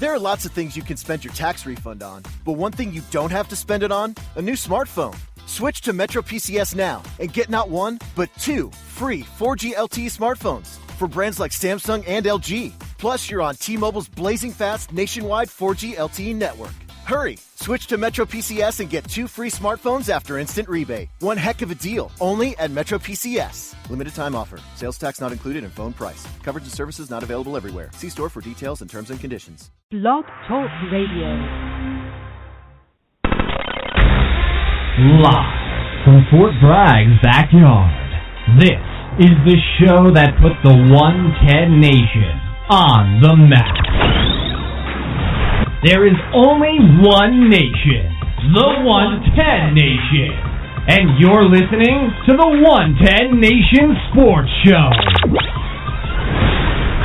There are lots of things you can spend your tax refund on, but one thing you don't have to spend it on? A new smartphone. Switch to Metro PCS now and get not one, but 2 free 4G LTE smartphones for brands like Samsung and LG. Plus, you're on T-Mobile's blazing fast nationwide 4G LTE network. Hurry! Switch to Metro PCS and get 2 free smartphones after instant rebate. One heck of a deal, only at Metro PCS. Limited time offer. Sales tax not included in phone price. Coverage and services not available everywhere. See store for details and terms and conditions. Blog Talk Radio. Live from Fort Bragg's backyard, this is the show that put the 110 Nation on the map. There is only one nation, the 110 Nation, and you're listening to the 110 Nation Sports Show,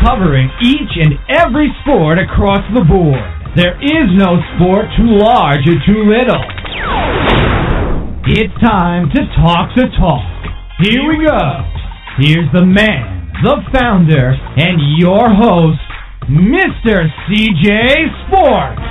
covering each and every sport across the board. There is no sport too large or too little. It's time to talk the talk. Here we go. Here's the man, the founder, and your host, Mr. CJ Sports.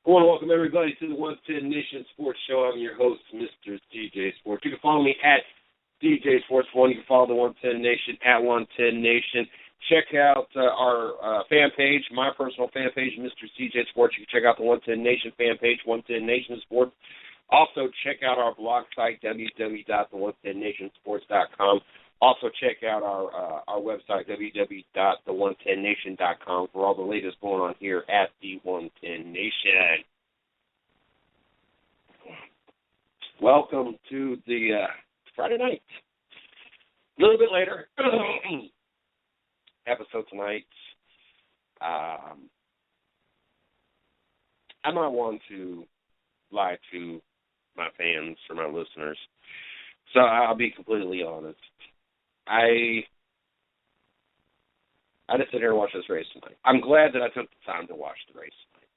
I want to welcome everybody to the 110 Nation Sports Show. I'm your host, Mr. DJ Sports. You can follow me at DJ Sports 1. You can follow the 110 Nation at 110 Nation. Check out our fan page, my personal fan page, Mr. CJ Sports. You can check out the 110 Nation fan page, 110 Nation Sports. Also, check out our blog site, www.the110nationsports.com. Also, check out our website, www.the110nation.com, for all the latest going on here at the 110 Nation. Welcome to the Friday night. A little bit later episode tonight. I'm not one to lie to my fans or my listeners, so I'll be completely honest. I just sit here and watch this race tonight. I'm glad that I took the time to watch the race tonight,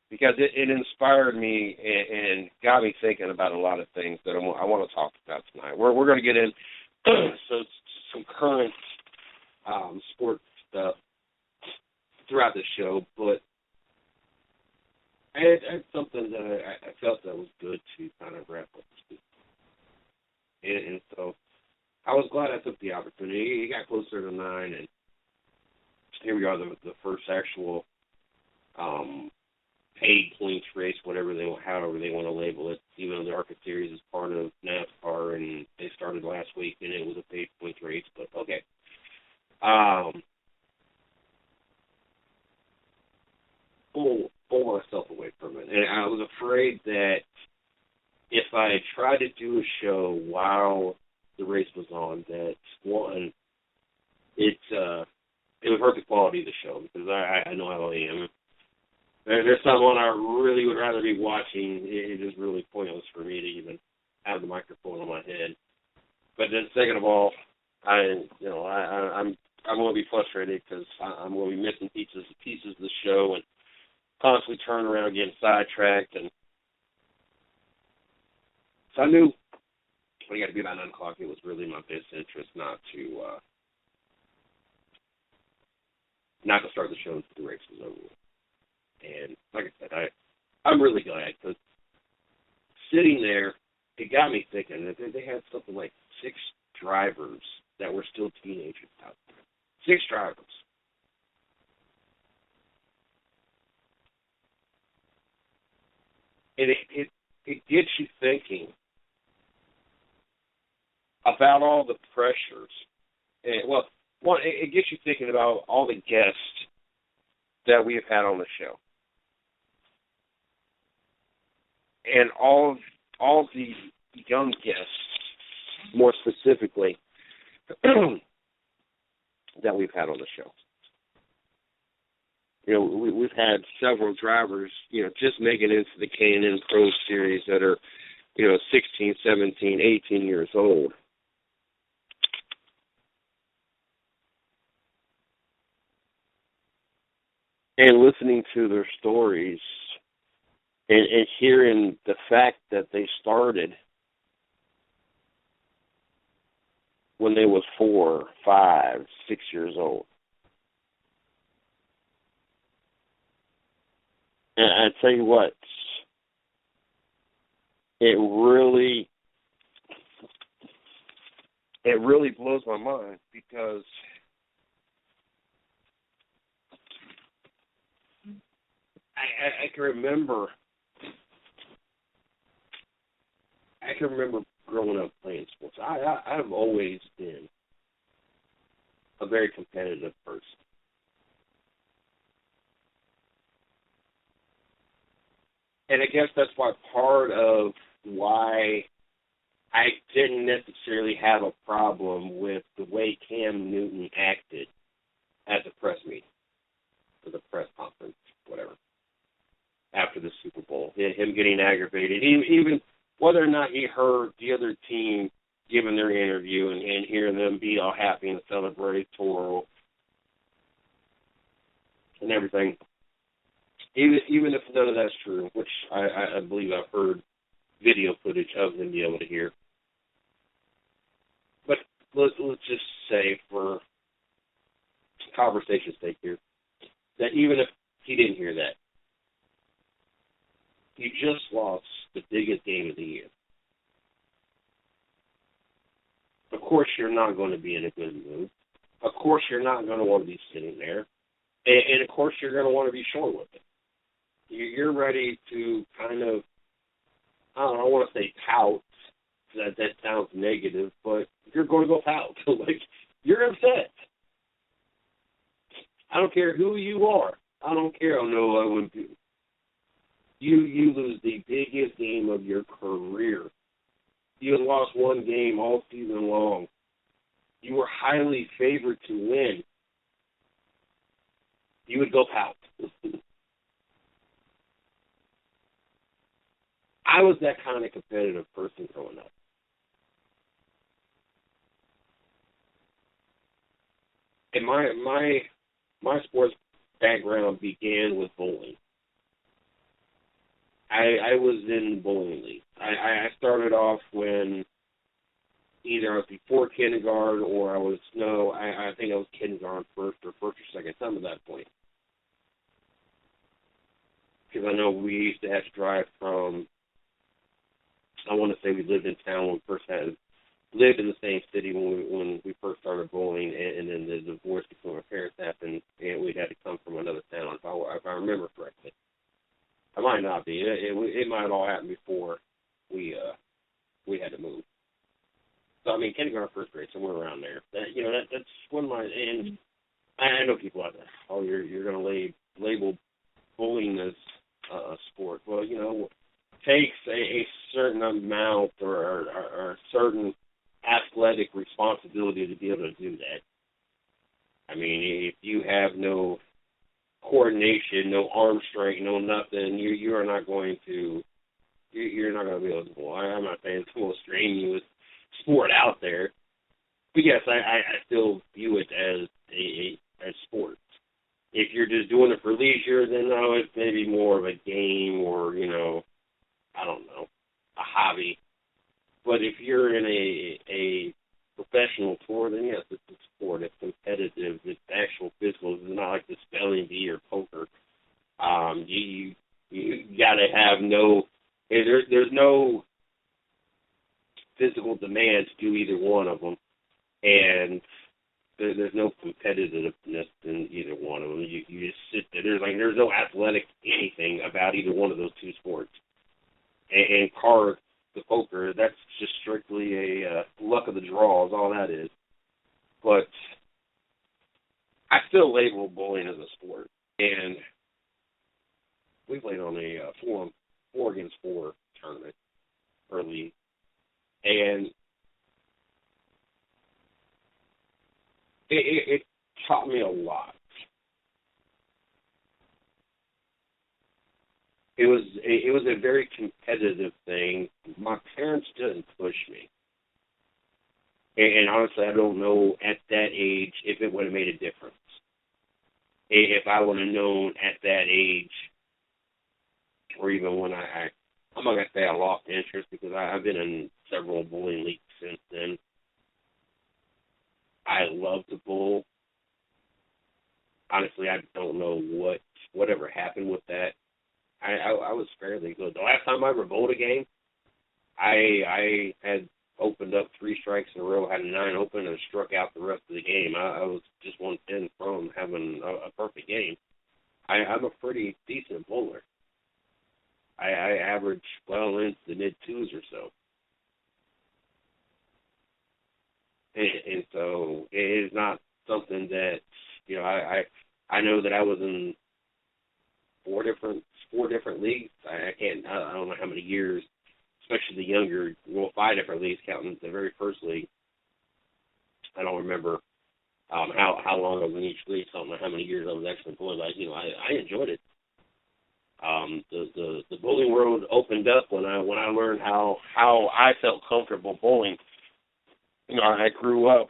because it inspired me and got me thinking about a lot of things that I want to talk about tonight. We're going to get in some current sports stuff throughout the show, but I had something that I felt that was good to kind of wrap up this week. And so I was glad I took the opportunity. It got closer to 9, and here we are, the first actual paid points race, however they want to label it. Even though the ARCA Series is part of NASCAR, and they started last week, and it was a paid points race, but okay. Pull myself away from it. And I was afraid that if I tried to do a show while the race was on, that one, it would hurt the quality of the show, because I know how I am. There's someone I really would rather be watching. It is really pointless for me to even have the microphone on my head. But then, second of all, I'm going to be frustrated because I'm going to be missing pieces of the show and constantly turning around, getting sidetracked, and so I knew when it got to be about 9 o'clock, it was really my best interest not to start the show until the race was over with. And like I said, I'm really glad, because sitting there, it got me thinking that they had something like 6 drivers that were still teenagers out there. 6 drivers. And it gets you thinking about all the pressures. And, well, one, it gets you thinking about all the guests that we have had on the show. And all the young guests, more specifically, that we've had on the show. we've had several drivers, just making it into the K&N Pro Series that are, 16, 17, 18 years old. And listening to their stories and hearing the fact that they started when they was 4, 5, 6 years old. And I tell you what, it really blows my mind, because I can remember growing up playing sports. I've always been a very competitive person. And I guess that's part of why I didn't necessarily have a problem with the way Cam Newton acted at the press meeting, or the press conference, whatever, after the Super Bowl. Him getting aggravated, even whether or not he heard the other team giving their interview and hearing them be all happy and celebratory and everything. Even if none of that's true, which I believe I've heard video footage of him be able to hear. But let's just say, for conversation's sake here, that even if he didn't hear that, you just lost the biggest game of the year. Of course you're not going to be in a good mood. Of course you're not going to want to be sitting there. And of course you're going to want to be short with it. You're ready to kind of, I don't want to say pout, that sounds negative, but you're going to go pout. Like, you're upset. I don't care who you are. I don't care. Oh, no, I wouldn't do. You lose the biggest game of your career. You had lost one game all season long. You were highly favored to win. You would go pout. I was that kind of competitive person growing up. And my sports background began with bowling. I was in bowling league. I started off when either I was before kindergarten or I think I was kindergarten first or second, some of that point. Because I know we used to have to drive from, I want to say we lived in town when we first lived in the same city when we first started bowling, and then the divorce between our parents happened, and we had to come from another town, if I remember correctly. I might not be. It might have all happened before we had to move. So, I mean, kindergarten, first grade, somewhere around there. That's one of my, and I know people out there, oh, you're going to label bowling as a sport. Well, it takes a certain amount or a certain athletic responsibility to be able to do that. I mean, if you have no coordination, no arm strength, no nothing, you're not going to be able to bowl. I'm not saying it's the most strenuous sport out there, but yes, I still view it as a sport. If you're just doing it for leisure, then no, it's maybe more of a game or I don't know, a hobby. But if you're in a professional tour, then yes, it's a sport. It's competitive. It's actual physical. It's not like the spelling bee or poker. You got to have there's no physical demand to do either one of them, and there's no competitiveness in either one of them. You just sit there. There's no athletic anything about either one of those two sports. And cards, the poker, that's just strictly a luck of the draw is all that is. But I still label bowling as a sport. And we played on a 4 against 4 tournament early. And it taught me a lot. was a very competitive thing. My parents didn't push me. And honestly, I don't know at that age if it would have made a difference. If I would have known at that age, or even when I'm not going to say I lost interest, because I've been in several bowling leagues since then. I love to bowl. Honestly, I don't know whatever happened with that. I was fairly good. The last time I ever bowled a game, I had opened up 3 strikes in a row, had a 9 open, and struck out the rest of the game. I was just 1-10 from having a perfect game. I'm a pretty decent bowler. I average well into the mid-2s or so. And so it is not something that, you know, I know that I was in 4 different leagues. I don't know how many years, especially the younger, 5 different leagues counting the very first league. I don't remember how long I was in each league. So I don't know how many years I was actually bowling. But, you know, I enjoyed it. The bowling world opened up when I learned how I felt comfortable bowling. You know, I grew up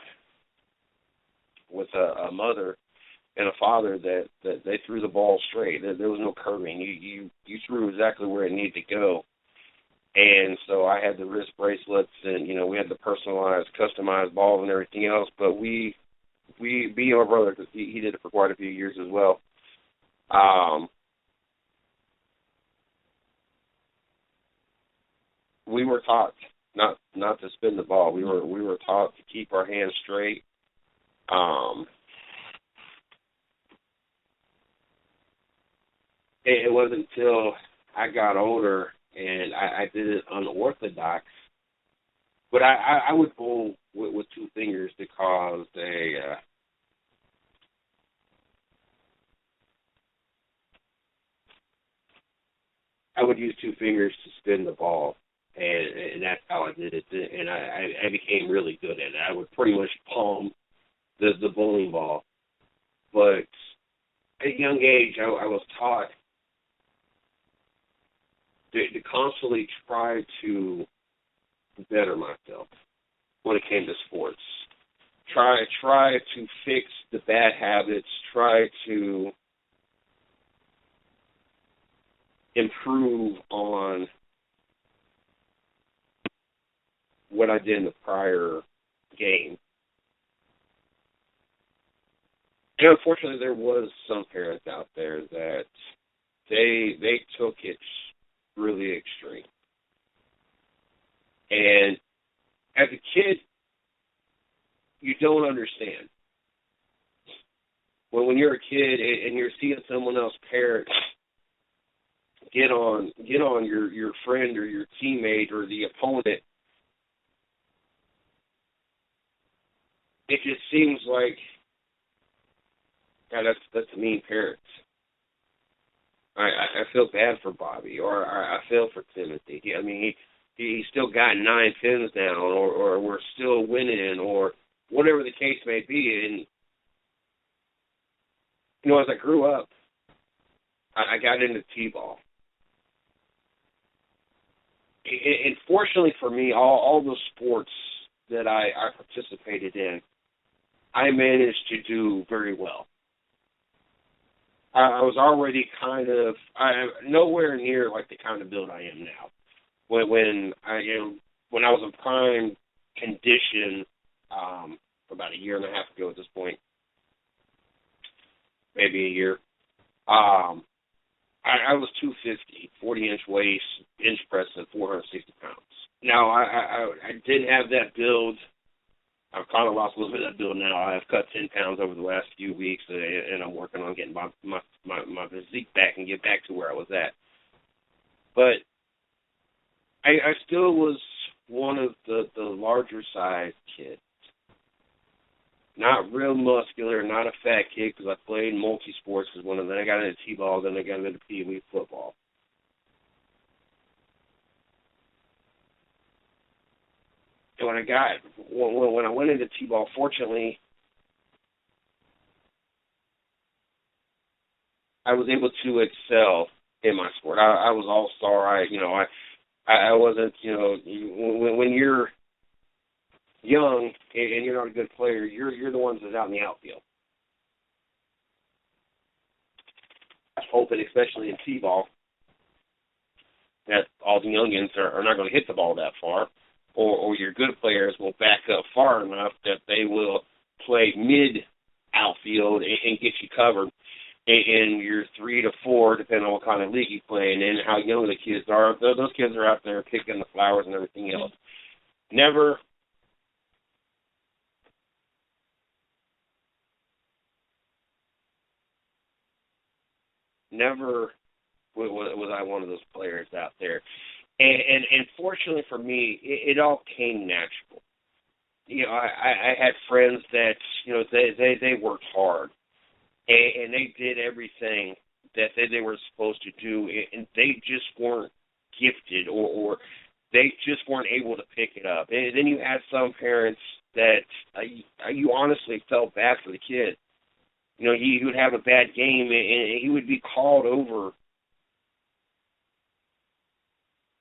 with a mother and a father that they threw the ball straight. There was no curving. You threw exactly where it needed to go. And so I had the wrist bracelets, and, you know, we had the personalized, customized balls and everything else. But me and my brother, because he did it for quite a few years as well, we were taught not to spin the ball. We were taught to keep our hands straight. It wasn't until I got older and I did it unorthodox, but I would bowl with 2 fingers because I would use 2 fingers to spin the ball. And that's how I did it. And I became really good at it. I would pretty much palm the bowling ball. But at a young age, I was taught to constantly try to better myself when it came to sports. Try to fix the bad habits. Try to improve on what I did in the prior game. And unfortunately, there was some parents out there that they took it really extreme. And as a kid, you don't understand. When you're a kid and you're seeing someone else parent get on your friend or your teammate or the opponent, it just seems like, God, that's a mean parent. I feel bad for Bobby, or I feel for Timothy. I mean, he still got 9 pins down, or we're still winning, or whatever the case may be. And, you know, as I grew up, I got into T-ball. And fortunately for me, all the sports that I participated in, I managed to do very well. I was already nowhere near like the kind of build I am now. When I was in prime condition, about a year and a half ago at this point, maybe a year, I was 250, 40-inch waist, bench press at 460 pounds. Now, I didn't have that build. I've kind of lost a little bit of that build now. I've cut 10 pounds over the last few weeks, and I'm working on getting my physique back and get back to where I was at. But I still was one of the larger-sized kids. Not real muscular, not a fat kid, because I played multi-sports. Then I got into T-ball, then I got into Pee Wee football. And when I went into T-ball, fortunately, I was able to excel in my sport. I was all-star. I wasn't, when you're young and you're not a good player, you're the ones that's out in the outfield. Hoping, especially in T-ball, that all the youngins are not going to hit the ball that far, or your good players will back up far enough that they will play mid-outfield and get you covered in your 3 to 4, depending on what kind of league you play and how young the kids are. Those kids are out there picking the flowers and everything else. Never was I one of those players out there. And fortunately for me, it all came natural. I had friends that, they worked hard, and they did everything that they were supposed to do, and they just weren't gifted or they just weren't able to pick it up. And then you had some parents that you honestly felt bad for the kid. He would have a bad game, and he would be called over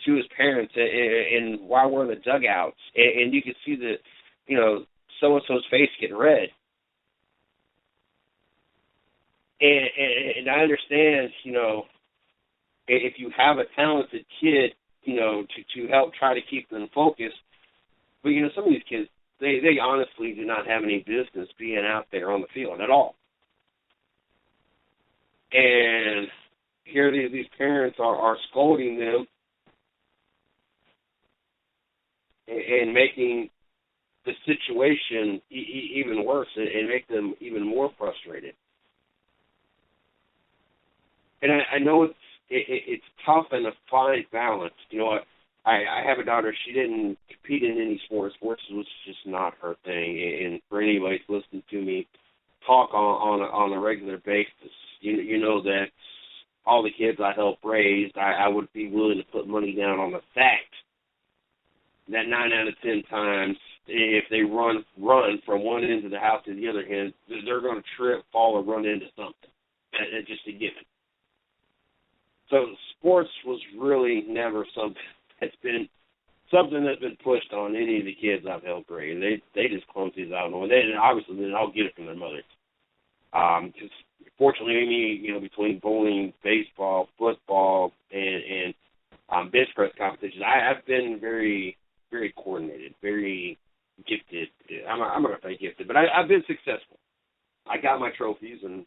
to his parents, and while we're in the dugouts, and you could see the, so-and-so's face get red. And I understand, if you have a talented kid, to help try to keep them focused, but, some of these kids, they honestly do not have any business being out there on the field at all. And here these parents are scolding them and making the situation even worse and make them even more frustrated. And I know it's tough and a fine balance. I have a daughter. She didn't compete in any sports. Sports was just not her thing. And for anybody who's listening to me talk on a regular basis, you know that all the kids I helped raise, I would be willing to put money down on the fact that 9 out of 10 times, if they run from one end of the house to the other end, they're going to trip, fall, or run into something. That's just a given. So sports was really never something that's been pushed on any of the kids I've helped raise. They just close these out. And obviously, they all get it from their mothers. Just fortunately, between bowling, baseball, football, and bench press competitions, I've been very, very coordinated, very gifted. I'm not going to say gifted, but I've been successful. I got my trophies, and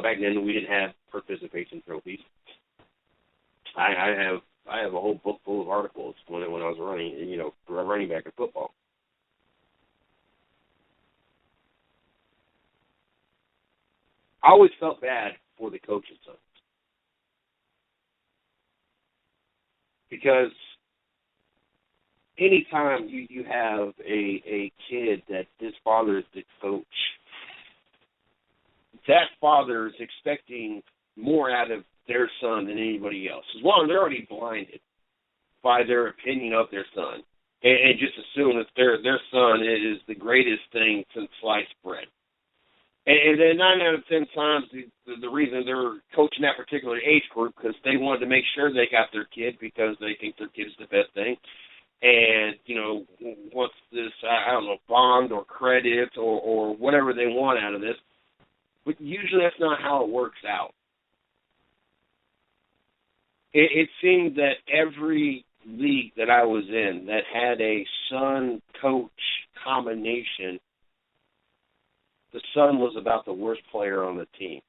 back then we didn't have participation trophies. I have a whole book full of articles when I was running back in football. I always felt bad for the coaching sons, because anytime you have a kid that his father is the coach, that father is expecting more out of their son than anybody else. As long as they're already blinded by their opinion of their son, and just assume that their son is the greatest thing since sliced bread. And then 9 out of 10 times, the reason they're coaching that particular age group, because they wanted to make sure they got their kid, because they think their kid's the best thing. And, what's this, bond or credit or whatever they want out of this. But usually that's not how it works out. It seemed that every league that I was in that had a son-coach combination, the son was about the worst player on the team.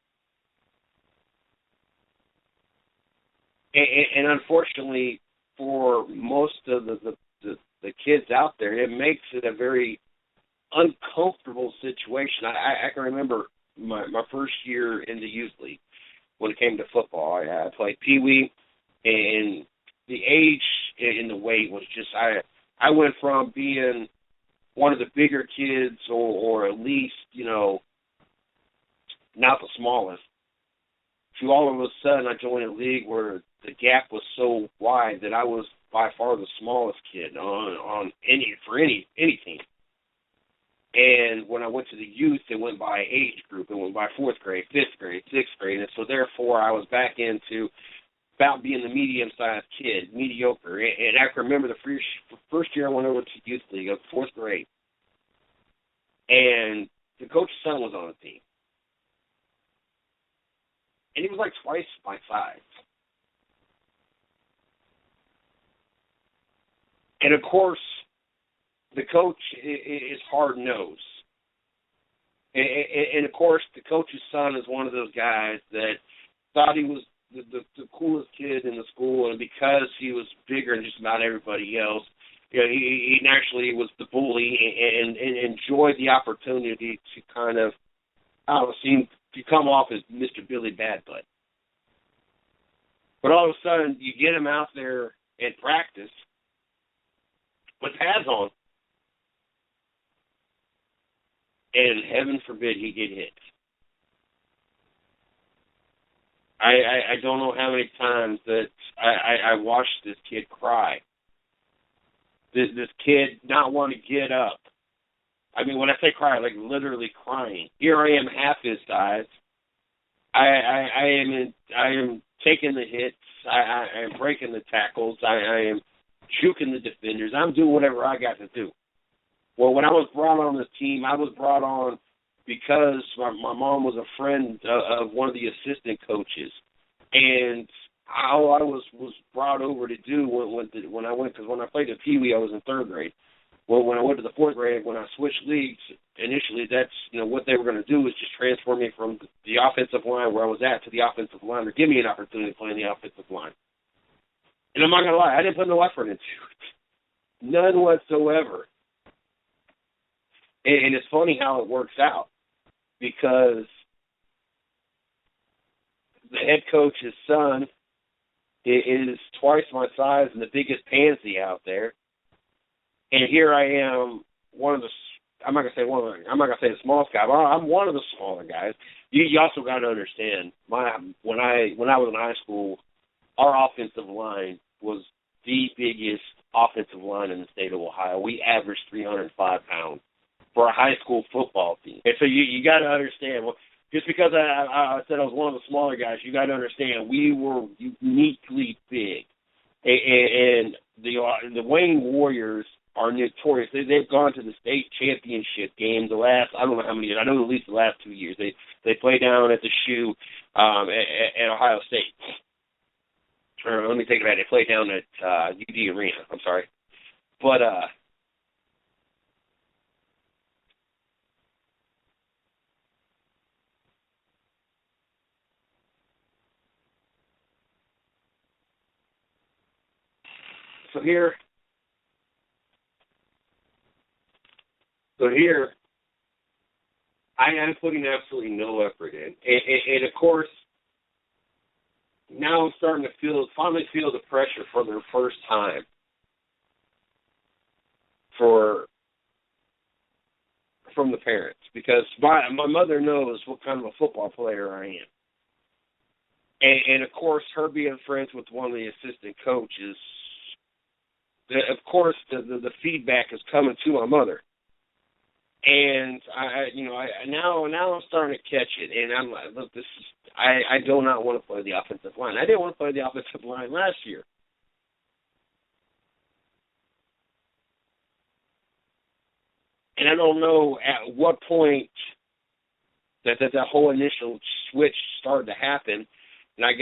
And unfortunately, for most of the kids out there, it makes it a very uncomfortable situation. I can remember my first year in the youth league when it came to football. I played peewee, and the age and the weight was just, I went from being one of the bigger kids, or at least, not the smallest, to all of a sudden I joined a league where the gap was so wide that I was by far the smallest kid on any team. And when I went to the youth, it went by age group. It went by 4th grade, 5th grade, 6th grade. And so therefore I was back into about being the medium-sized kid, mediocre. And I can remember the first year I went over to youth league, of 4th grade, and the coach's son was on the team. And he was like twice my size. And, of course, the coach is hard-nosed. And, of course, the coach's son is one of those guys that thought he was the coolest kid in the school, and because he was bigger than just about everybody else, you know, he naturally was the bully and enjoyed the opportunity to kind of, seem to come off as Mr. Billy Badbutt. But all of a sudden, you get him out there in practice with pads on, and heaven forbid he get hit. I don't know how many times that I watched this kid cry. This kid not want to get up. I mean, when I say cry, like literally crying. Here I am, half his size. I am taking the hits. I am breaking the tackles. I am juking the defenders. I'm doing whatever I got to do. Well, when I was brought on this team, I was brought on because my mom was a friend of one of the assistant coaches, and all I was brought over to do when I went, because when I played at Pee Wee, I was in 3rd grade. Well, when I went to the 4th grade, when I switched leagues, initially that's, what they were going to do is just transfer me from the offensive line where I was at to the offensive line, or give me an opportunity to play in the offensive line. And I'm not going to lie, I didn't put no effort into it. None whatsoever. And it's funny how it works out, because the head coach's son is twice my size and the biggest pansy out there. And here I am, I'm not gonna say the smallest guy, but I'm one of the smaller guys. You also got to understand, when I was in high school, our offensive line was the biggest offensive line in the state of Ohio. We averaged 305 pounds for a high school football team. And so you got to understand, well, just because I said I was one of the smaller guys, you got to understand we were uniquely big. And the Wayne Warriors are notorious. They've gone to the state championship game the last, I don't know how many years, I know at least the last 2 years. They play down at the Shoe at Ohio State. Or let me take it back. They play down at UD Arena. I'm sorry. But So here, I am putting absolutely no effort in. And of course, now I'm starting to finally feel the pressure for the first time from the parents, because my mother knows what kind of a football player I am. And of course, her being friends with one of the assistant coaches, of course, the feedback is coming to my mother. And now I'm starting to catch it, and I'm like, look, I do not want to play the offensive line. I didn't want to play the offensive line last year. And I don't know at what point that whole initial switch started to happen, and I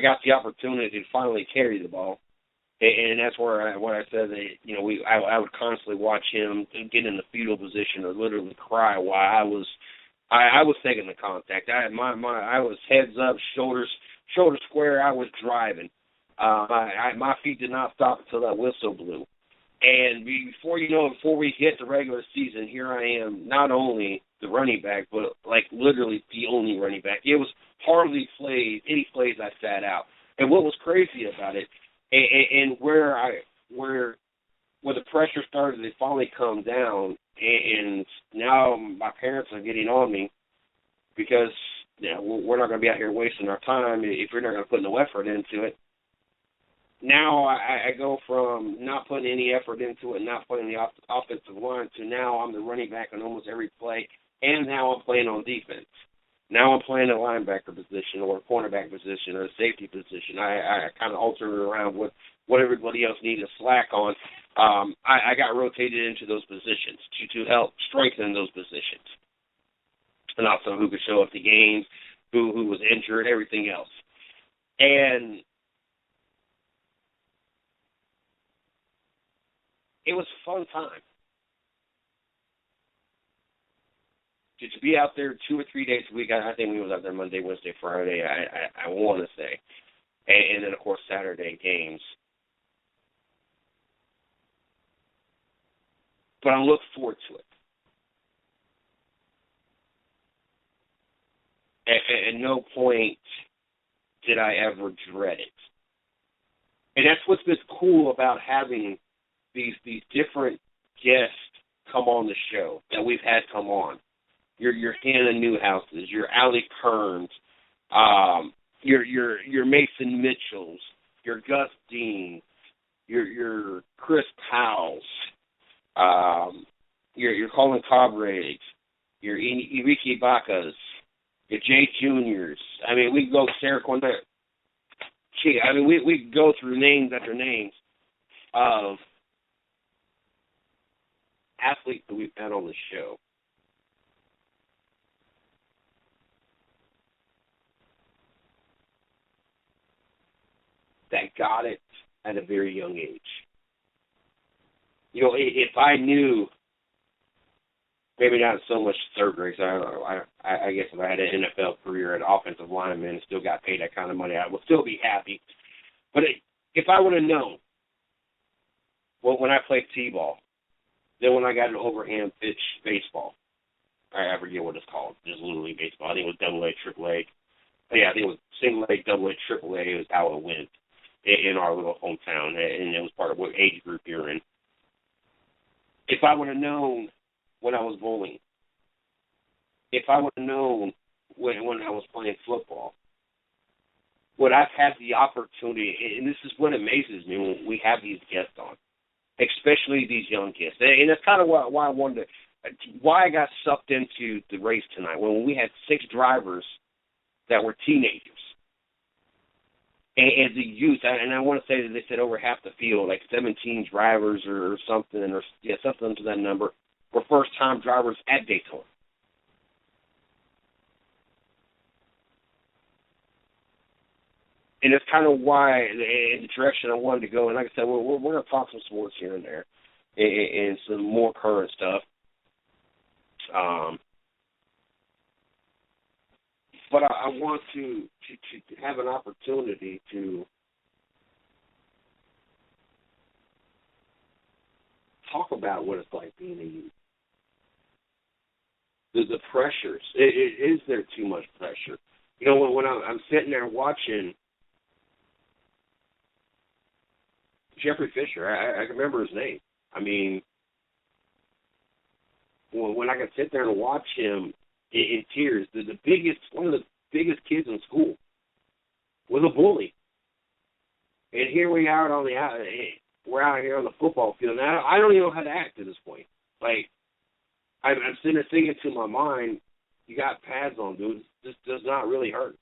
got the opportunity to finally carry the ball, and that's where I said that I would constantly watch him get in the fetal position or literally cry while I was taking the contact. I was heads up, shoulder square. I was driving. My feet did not stop until that whistle blew. And before we hit the regular season, here I am, not only the running back, but like literally the only running back. It was hardly any plays I sat out. And what was crazy about it, and where the pressure started to finally come down, and now my parents are getting on me because we're not going to be out here wasting our time if we're not going to put no effort into it. now I go from not putting any effort into it, not playing the offensive line, to now I'm the running back on almost every play, and now I'm playing on defense. Now I'm playing a linebacker position or a cornerback position or a safety position. I kind of alter it around what everybody else needed slack on. I got rotated into those positions to help strengthen those positions. And also who could show up to games, who was injured, everything else. And it was a fun time. To be out there 2 or 3 days a week, I think we was out there Monday, Wednesday, Friday, I want to say. And then, of course, Saturday games. But I look forward to it. At no point did I ever dread it. And that's what's been cool about having these different guests come on the show that we've had come on. Your Hannah Newhouses, your Allie Kearns, your Mason Mitchells, your Gus Dean, your Chris Powells, your Colin Cobbriggs, your Enrique Bacas, your Jay Juniors. I mean, we can go Sarah Cornett. We can go through names after names of athletes that we've had on the show. That got it at a very young age. You know, if I knew, maybe not so much third grade, so I guess if I had an NFL career, an offensive lineman, and still got paid that kind of money, I would still be happy. But if I would have known, well, when I played T-ball, then when I got an overhand pitch baseball, I forget what it's called, just Little League baseball. I think it was Double A, Triple A. Yeah, I think it was Single A, Double A, Triple A is how it went in our little hometown, and it was part of what age group you're in. If I would have known when I was bowling, if I would have known when I was playing football, would I've had the opportunity, and this is what amazes me when we have these guests on, especially these young kids. And that's kind of why I wanted to, why I got sucked into the race tonight, when we had 6 drivers that were teenagers. And the youth, and I want to say that they said over half the field, like 17 drivers or something, or something to that number, were first-time drivers at Daytona. And it's kind of why, in the direction I wanted to go. And like I said, we're going to talk some sports here and there, and some more current stuff. But I want to have an opportunity to talk about what it's like being a youth. The pressures. Is there too much pressure? You know, when I'm sitting there watching Jeffrey Fisher, I can remember his name. I mean, when I can sit there and watch him in tears, one of the biggest kids in school was a bully. And here we are we're out here on the football field. Now, I don't even know how to act at this point. Like, I'm sitting there thinking to my mind, you got pads on, dude. This does not really hurt.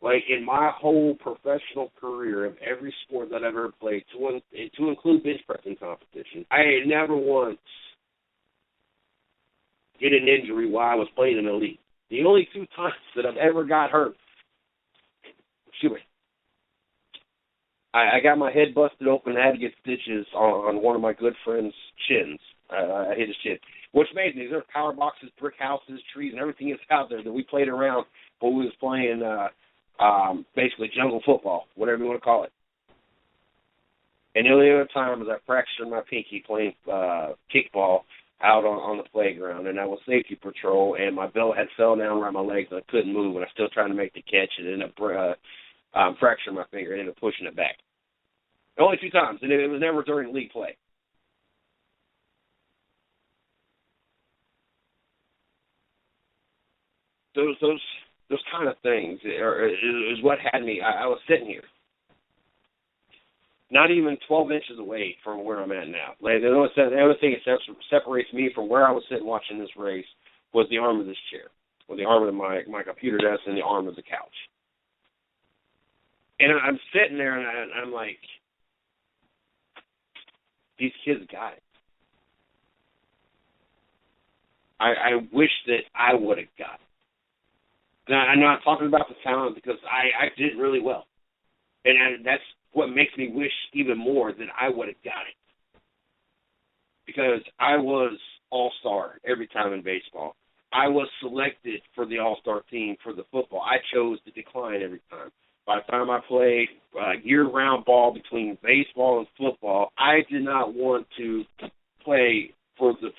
Like, in my whole professional career of every sport that I've ever played, to include bench pressing competition, I never once get an injury while I was playing in the league. The only 2 times that I've ever got hurt, I got my head busted open. I had to get stitches on one of my good friend's chins. I hit his chin. What's amazing is there's power boxes, brick houses, trees, and everything is out there that we played around when we was playing basically jungle football, whatever you want to call it. And the only other time was I fractured my pinky playing kickball out on the playground, and I was safety patrol, and my belt had fell down around my legs, and I couldn't move, and I was still trying to make the catch, and ended up fracturing my finger and ended up pushing it back. Only 2 times, and it was never during league play. Those kind of things is what had me. I was sitting here not even 12 inches away from where I'm at now. Like, the only thing that separates me from where I was sitting watching this race was the arm of this chair, or the arm of my computer desk, and the arm of the couch. And I'm sitting there, and I'm like, these kids got it. I wish that I would have got it. Now, I'm not talking about the talent because I did really well. And that's what makes me wish even more that I would have got it. Because I was all-star every time in baseball. I was selected for the all-star team for the football. I chose to decline every time. By the time I played year-round ball between baseball and football, I did not want to play for the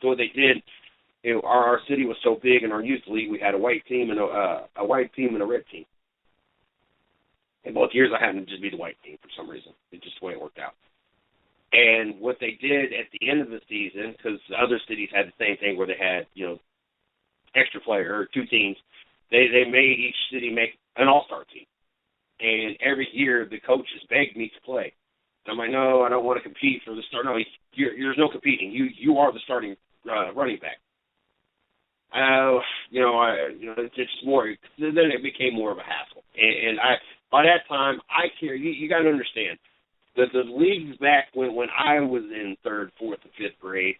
what they did. You know, our city was so big in our youth league. We had a white team and a white team and a red team. In both years, I happened to just be the white team for some reason. It's just the way it worked out. And what they did at the end of the season, because other cities had the same thing where they had, you know, extra player or two teams, they made each city make an all-star team. And every year, the coaches begged me to play. And I'm like, no, I don't want to compete for the start. No, there's no competing. You are the starting running back. It's just more. Then it became more of a hassle. And by that time, I care. You got to understand that the leagues back when I was in third, fourth, and fifth grade,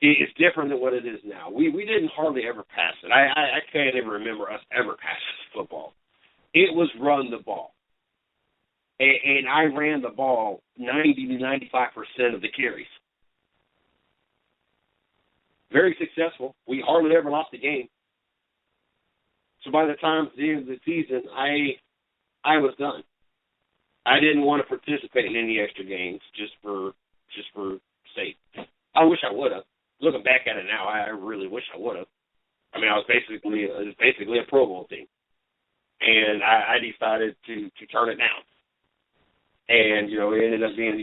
it's different than what it is now. We didn't hardly ever pass it. I can't even remember us ever passing football. It was run the ball. And I ran the ball 90 to 95% of the carries. Very successful. We hardly ever lost a game. So by the time at the end of the season, I was done. I didn't want to participate in any extra games just for sake. I wish I would have. Looking back at it now, I really wish I would have. I mean, it was basically a Pro Bowl team, and I decided to turn it down. And it ended up being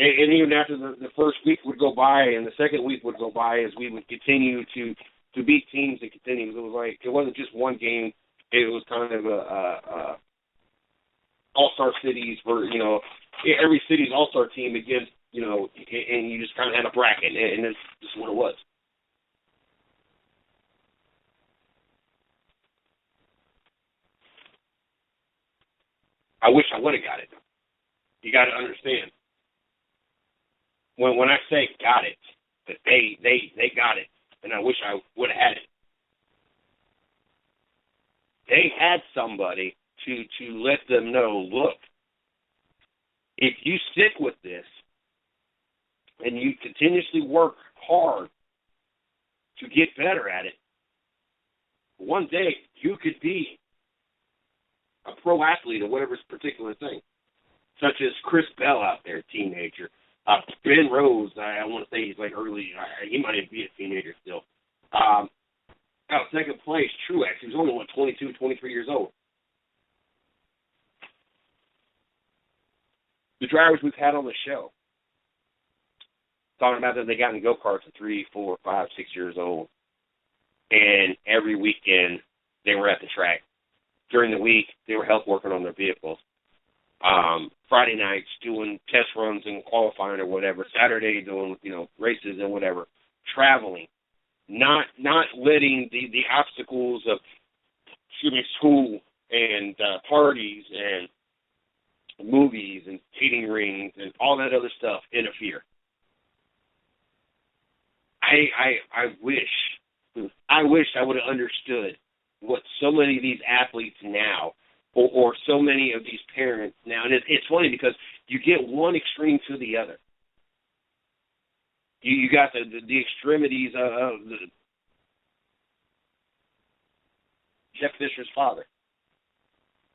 and even after the first week would go by and the second week would go by, as we would continue to beat teams and continue. It was like it wasn't just one game. It was kind of a all-star cities where every city's all-star team against and you just kind of had a bracket, and that's just what it was. I wish I would have got it. You got to understand. When I say got it, that they got it, and I wish I would have had it. They had somebody to let them know, look, if you stick with this and you continuously work hard to get better at it, one day you could be a pro athlete or whatever particular thing, such as Chris Bell out there, teenager. Ben Rose, I want to say he's like early, he might even be a teenager still. Second place, Truex. He was only, 22, 23 years old. The drivers we've had on the show, talking about that they got in go-karts at 3, 4, 5, 6 years old. And every weekend they were at the track. During the week, they were help working on their vehicles. Friday nights doing test runs and qualifying or whatever. Saturday doing, races and whatever. Traveling. Not letting the obstacles of school and parties and movies and skating rings and all that other stuff interfere. I wish I would have understood what so many of these athletes now, or so many of these parents now, and it's funny because you get one extreme to the other. You got the extremities of Jeff Fisher's father,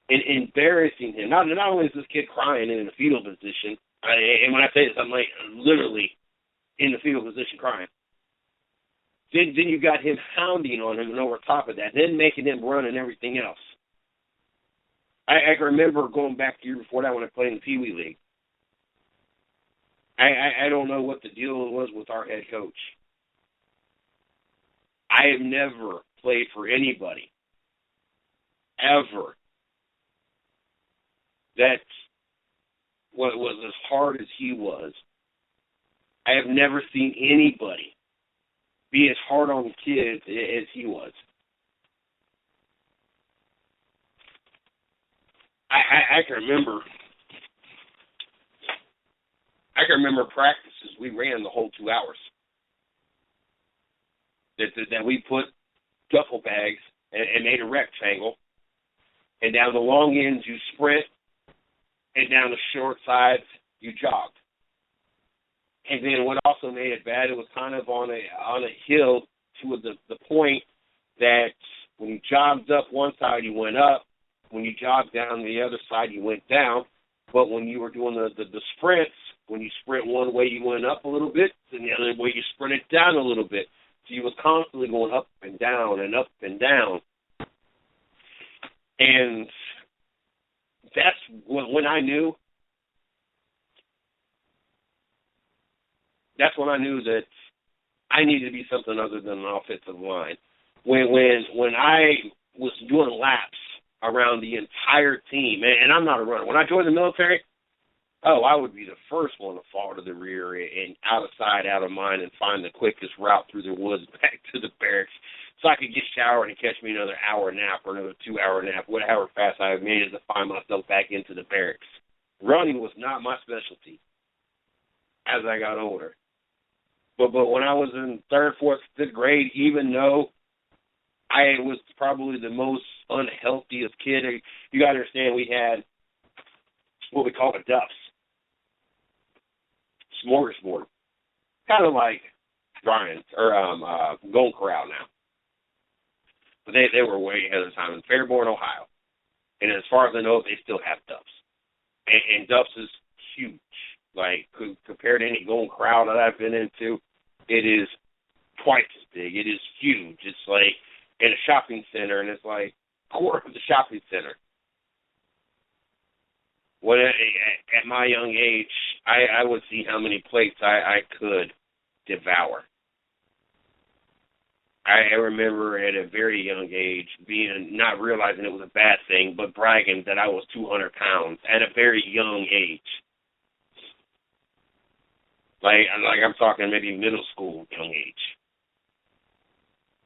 and embarrassing him. Not only is this kid crying in the fetal position, and when I say this, I'm like literally in the fetal position crying. Then you got him hounding on him, and over top of that, then making him run and everything else. I can remember going back the year before that when I played in the Pee Wee League. I don't know what the deal was with our head coach. I have never played for anybody, ever, that was as hard as he was. I have never seen anybody be as hard on the kids as he was. I can remember practices we ran the whole 2 hours. That we put duffel bags and made a rectangle, and down the long ends you sprint, and down the short sides you jogged. And then what also made it bad, it was kind of on a hill to the point that when you jogged up one side you went up, when you jogged down the other side you went down. But when you were doing the sprints, when you sprint one way you went up a little bit, and the other way you sprinted down a little bit. So you was constantly going up and down and up and down. And that's when I knew. That's when I knew that I needed to be something other than an offensive line. When I was doing laps around the entire team, and I'm not a runner. When I joined the military, I would be the first one to fall to the rear and out of sight, out of mind, and find the quickest route through the woods back to the barracks so I could get showered and catch me another hour nap or another 2-hour nap, whatever fast I made it to find myself back into the barracks. Running was not my specialty as I got older. But when I was in 3rd, 4th, 5th grade, even though I was probably the most unhealthiest kid, you got to understand we had what we call the Duffs. Smorgasbord. Kind of like Brian's or Golden Corral now. But they were way ahead of the time in Fairborn, Ohio. And as far as I know, they still have Duffs. And Duffs is huge. Like, compared to any Golden Corral that I've been into, it is twice as big. It is huge. It's like in a shopping center, and it's like a quarter of the shopping center. When at my young age, I would see how many plates I could devour. I remember at a very young age not realizing it was a bad thing, but bragging that I was 200 pounds at a very young age. Like I'm talking maybe middle school young age.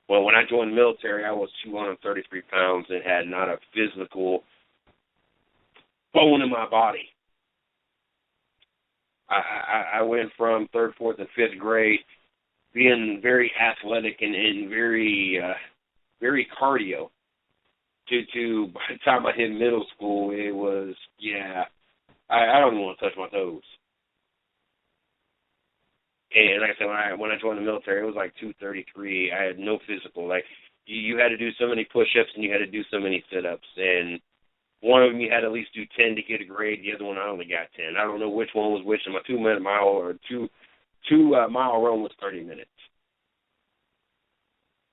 Well, when I joined the military, I was 233 pounds and had not a physical bone in my body. I went from 3rd, 4th, and 5th grade being very athletic and very cardio to by the time I hit middle school, it was, I don't even want to touch my toes. And like I said, when I joined the military, it was like 233. I had no physical. Like, you had to do so many push-ups and you had to do so many sit-ups. And one of them you had to at least do 10 to get a grade. The other one I only got 10. I don't know which one was which. And my 2-minute mile or two-mile run was 30 minutes.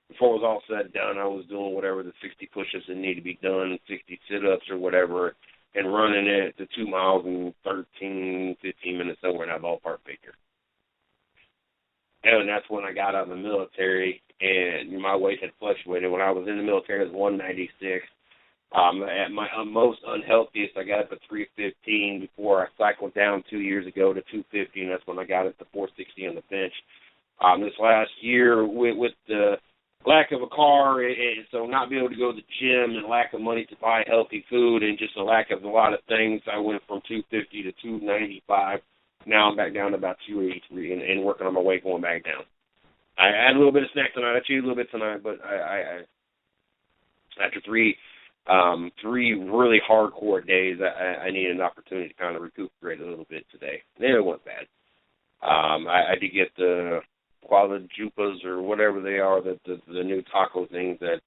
Before it was all said and done, I was doing whatever the 60 push-ups that need to be done, 60 sit-ups or whatever, and running it to 2 miles in 13, 15 minutes, somewhere in that ballpark figure. And that's when I got out of the military, and my weight had fluctuated. When I was in the military, it was 196. At my most unhealthiest, I got up at 315 before I cycled down 2 years ago to 250, and that's when I got up to 460 on the bench. This last year, with the lack of a car, and so not being able to go to the gym and lack of money to buy healthy food and just a lack of a lot of things, I went from 250 to 295. Now I'm back down to about 283 and working on my weight going back down. I had a little bit of snack tonight. I chewed a little bit tonight, but I after three really hardcore days, I need an opportunity to kind of recuperate a little bit today. It wasn't bad. I did get the Qualajupas or whatever they are, the new taco things at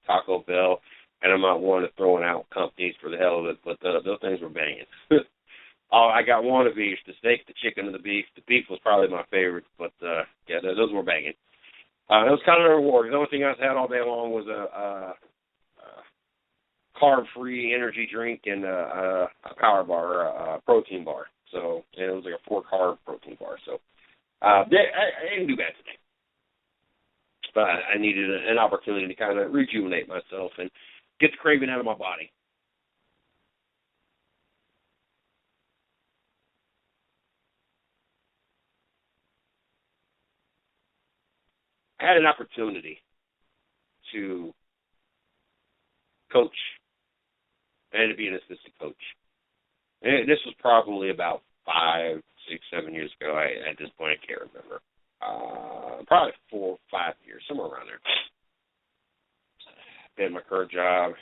Taco Bell, and I'm not one to throwing out companies for the hell of it, but those things were banging. I got one of each, the steak, the chicken, and the beef. The beef was probably my favorite, but, those were banging. It was kind of a reward. The only thing I had all day long was a carb-free energy drink and a power bar, a protein bar. So it was like a 4-carb protein bar. So I didn't do bad today. But I needed an opportunity to kind of rejuvenate myself and get the craving out of my body. I had an opportunity to coach and to be an assistant coach. And this was probably about 5, 6, 7 years ago. At this point, I can't remember. Probably 4 or 5 years, somewhere around there. Been at my current job,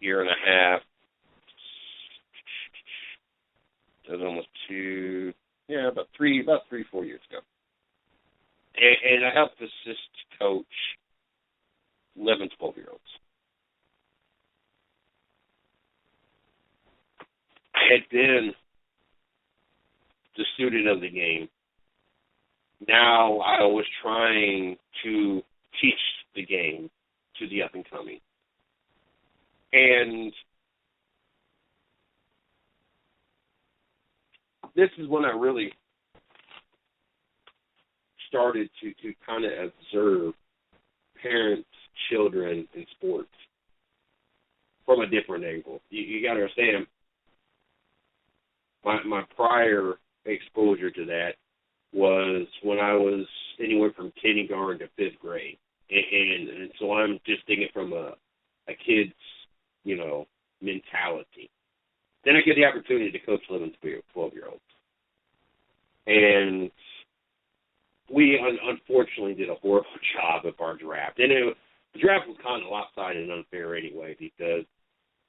year and a half. It was almost about 3, 4 years ago. And I helped assist coach 11, 12-year-olds. I had been the student of the game. Now I was trying to teach the game to the up-and-coming. And this is when I really started to kind of observe parents, children, in sports from a different angle. You got to understand, my prior exposure to that was when I was anywhere from kindergarten to 5th grade. And so I'm just thinking from a kid's, mentality. Then I get the opportunity to coach 11, 12-year-olds. And we unfortunately did a horrible job of our draft. And the draft was kind of lopsided and unfair anyway, because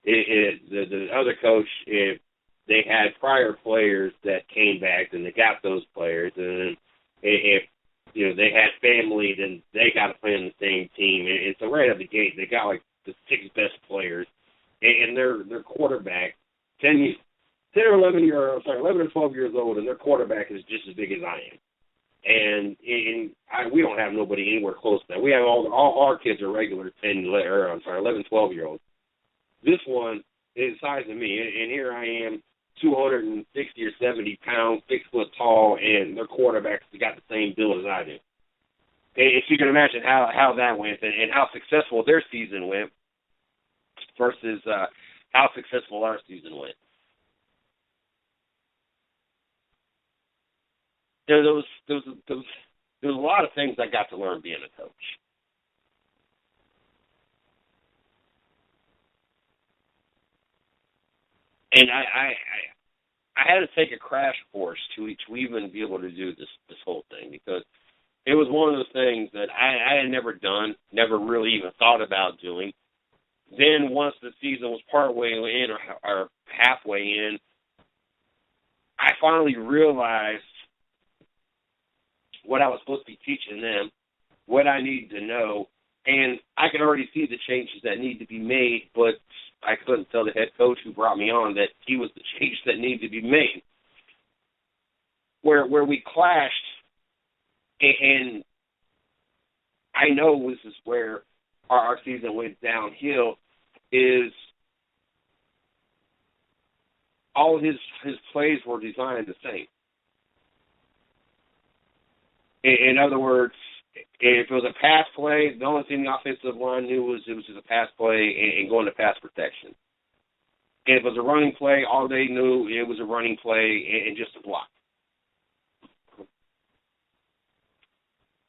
the other coach, they had prior players that came back and they got those players, and if they had family, then they got to play on the same team. And so right out the gate, they got like the 6 best players, and their quarterback, 11 or 12 years old, and their quarterback is just as big as I am. And we don't have nobody anywhere close to that. We have all our kids are regular 11, 12-year-olds. This one is the size of me, and here I am, 260 or 70 pounds, 6 foot tall, and their quarterback's got the same build as I do. If you can imagine how that went and how successful their season went versus how successful our season went. There was a lot of things I got to learn being a coach. And I had to take a crash course to even be able to do this whole thing, because it was one of those things that I had never done, never really even thought about doing. Then once the season was partway in or halfway in, I finally realized what I was supposed to be teaching them, what I needed to know, and I could already see the changes that need to be made, but I couldn't tell the head coach who brought me on that he was the change that needed to be made. Where we clashed, and I know this is where our season went downhill, is all of his plays were designed the same. In other words, if it was a pass play, the only thing the offensive line knew was it was just a pass play and going to pass protection. And if it was a running play, all they knew it was a running play and just a block.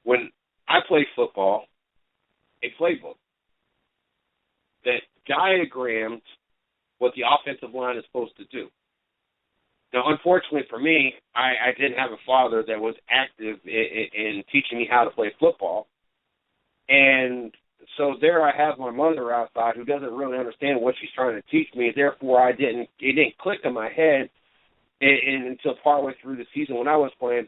When I played football, a playbook that diagrams what the offensive line is supposed to do. Now, unfortunately for me, I didn't have a father that was active in teaching me how to play football. And so there I have my mother outside who doesn't really understand what she's trying to teach me. Therefore, it didn't click in my head until partway through the season when I was playing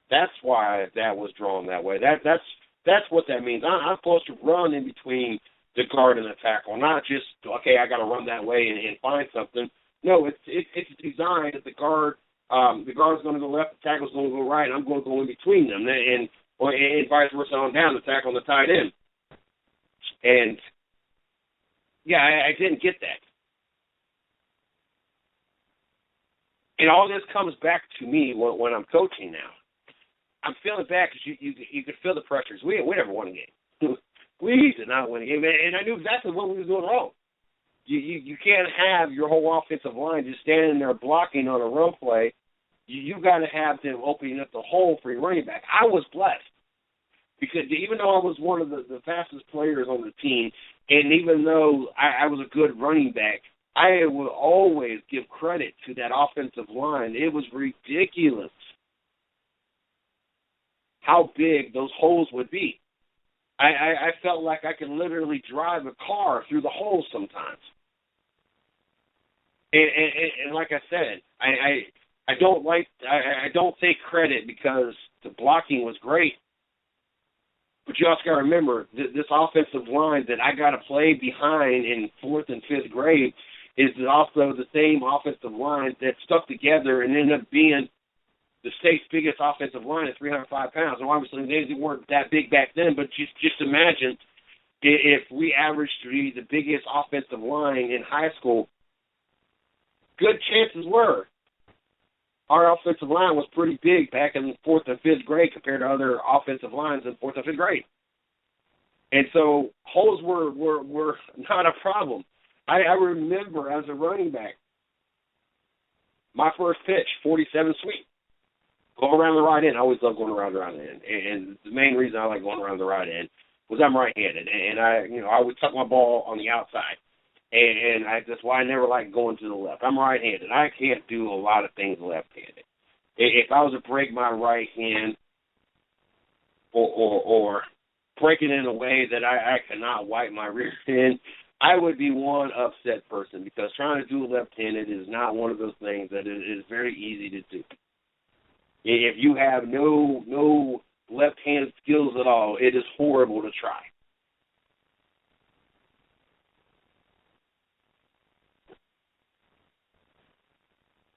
that's why that was drawn that way. That's what that means. I'm supposed to run in between the guard and the tackle, not just, okay, I got to run that way and find something. No, it's designed that the guard's going to go left, the tackle's going to go right, and I'm going to go in between them, and vice versa on down, the tackle and the tight end. And, yeah, I didn't get that. And all this comes back to me when I'm coaching now. I'm feeling bad because you could feel the pressures. We never won a game. We did not win a game, and I knew exactly what we were doing wrong. You can't have your whole offensive line just standing there blocking on a run play you got to have them opening up the hole for your running back. I was blessed because even though I was one of the fastest players on the team, and even though I was a good running back, I will always give credit to that offensive line. It was ridiculous how big those holes would be. I felt like I could literally drive a car through the holes sometimes. And like I said, I don't take credit because the blocking was great. But you also got to remember, this offensive line that I got to play behind in 4th and 5th grade is also the same offensive line that stuck together and ended up being the state's biggest offensive line at 305 pounds. And obviously they weren't that big back then, but just imagine if we averaged to be the biggest offensive line in high school, good chances were our offensive line was pretty big back in 4th and 5th grade compared to other offensive lines in 4th and 5th grade. And so holes were not a problem. I remember as a running back, my first pitch, 47 sweep. Go around the right end. I always love going around the right end. And the main reason I like going around the right end was I'm right-handed. And I would tuck my ball on the outside. And that's why I never like going to the left. I'm right-handed. I can't do a lot of things left-handed. If I was to break my right hand or break it in a way that I cannot wipe my rear end, I would be one upset person because trying to do left-handed is not one of those things that is very easy to do. If you have no left-handed skills at all, it is horrible to try.